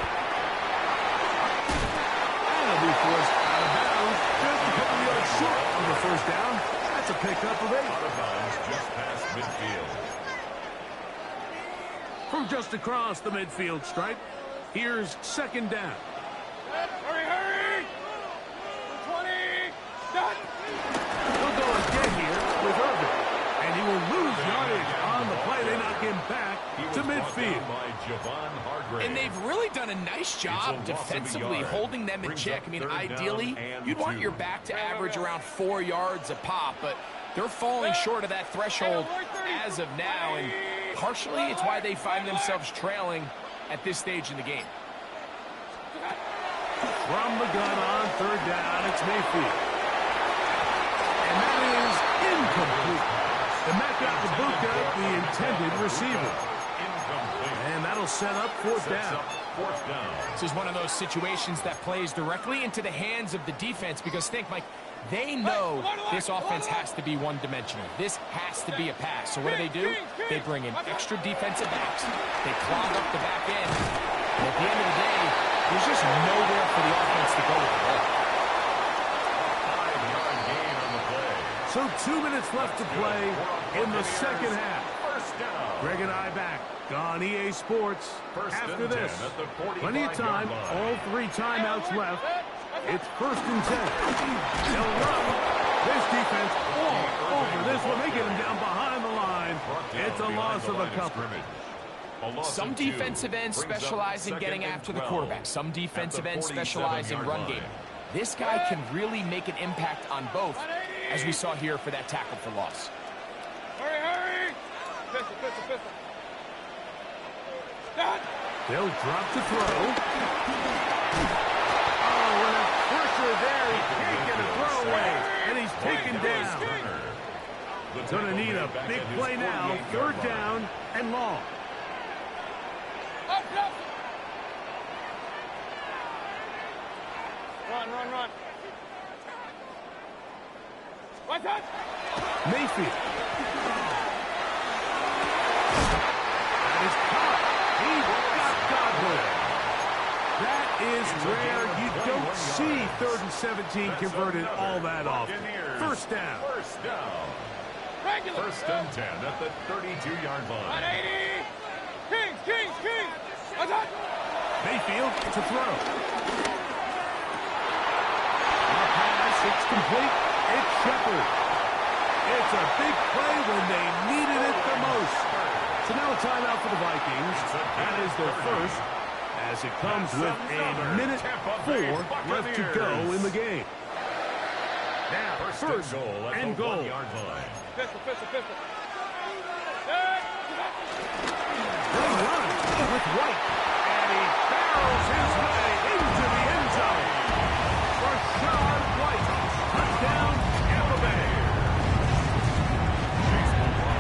And it'll be forced out of bounds, just a couple yards short of the first down. That's a pickup of 8. Out of bounds just past midfield. From just across the midfield stripe, here's second down. Hurry! 20. Done. He'll go again here with Irving. And he will lose yardage on the play. They knock him back to midfield. And they've really done a nice job defensively holding them in check. I mean, ideally, you'd want your back to average around 4 yards a pop, but they're falling short of that threshold as of now, and partially it's why they find themselves trailing at this stage in the game. From the gun on third down, it's Mayfield. And that is incomplete. The Mecca Ibuka, the intended receiver. And that'll set up fourth down. This is one of those situations that plays directly into the hands of the defense because think, Mike, they know this offense has to be one-dimensional. This has to be a pass. So what do? They bring in extra defensive backs. They clog up the back end. And at the end of the day, there's just nowhere for the offense to go with the ball. 5-yard gain on the play. So 2 minutes left to play. in the second half. First down. Greg and I back on EA Sports. After this, plenty of time, all 3 timeouts left. It's 1st and 10. They'll run. This defense all over this one. They get him down behind the line. It's a loss of a couple. Some defensive ends specialize in getting after the quarterback. Some defensive ends specialize in run game. This guy can really make an impact on both, as we saw here for that tackle for loss. Hurry, hurry! Pistol, pistol, pistol. Done. They'll drop to throw. Oh, and a pressure there. He can't get a throwaway, and he's taken down. Gonna need a big play now. 3rd down and long. Up, up. Run, run, run. What's that? Mayfield. That is caught. He got Godwin. That is rare. You don't see 3rd and 17 converted all that often. 1st down. First down. Regular. 1st and 10 at the 32-yard line. 180. Kings, Kings, Kings. What's that? Mayfield to throw. The pass, it's complete. It's Shepard. It's a big play when they needed it the most. So now a timeout for the Vikings. That is their first, as it comes with a minute 4 left to go in the game. Now, first and goal. Pistol, pistol, pistol. They run with White, and he barrels his way into the end zone. Rashad White, touchdown, Tampa Bay.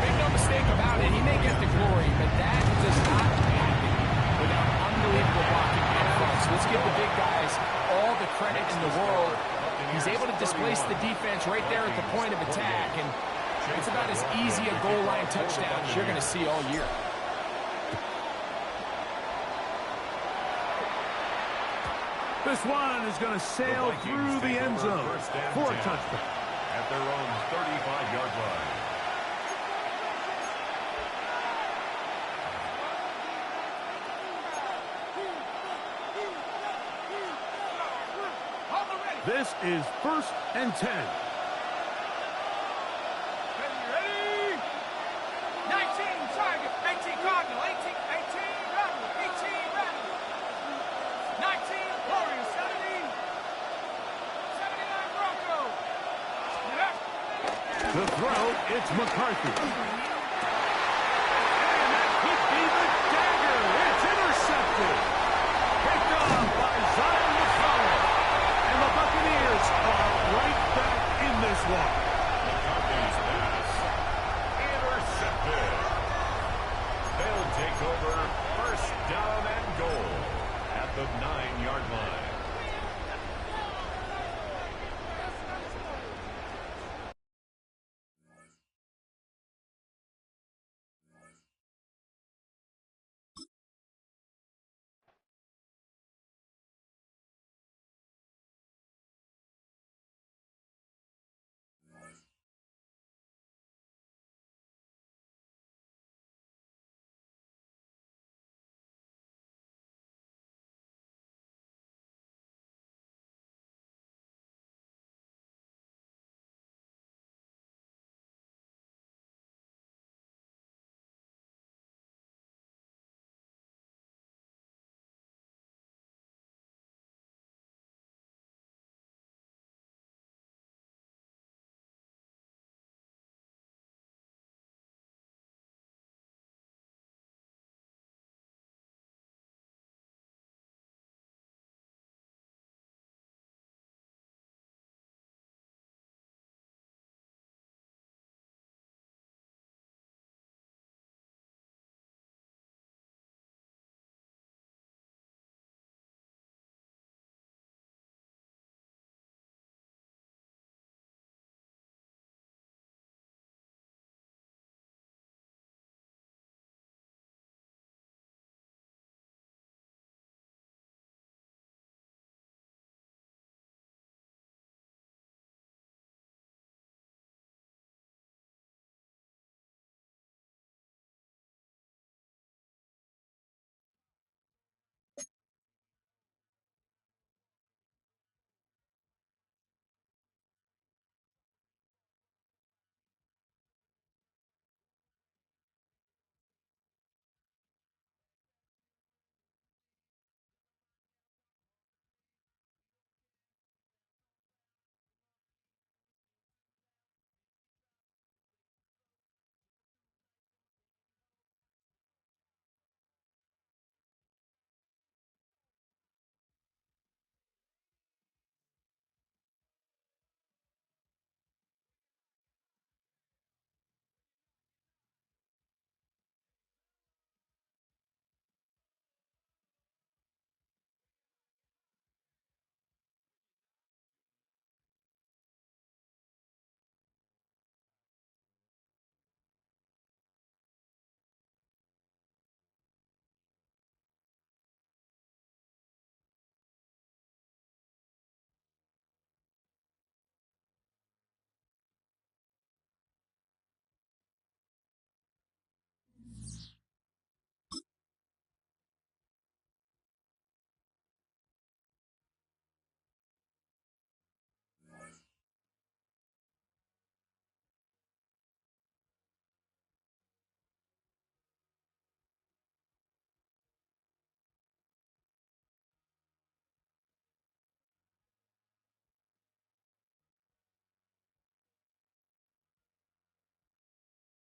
Make no mistake about it, he may get the glory, but that does not happen without unbelievable blocking and front. So let's give the big guys all the credit in the world. He's able to displace the defense right there at the point of attack, and it's about as easy a goal line touchdown as you're going to see all year. This one is going to sail through the end zone for a touchdown. At their own 35-yard line. This is 1st and 10. Ready? 19 Tiger, 18 Cardinal, 18 Rebel, 18 Rebel. 19 Warrior, 70. 79 Bronco. The throw, it's McCarthy.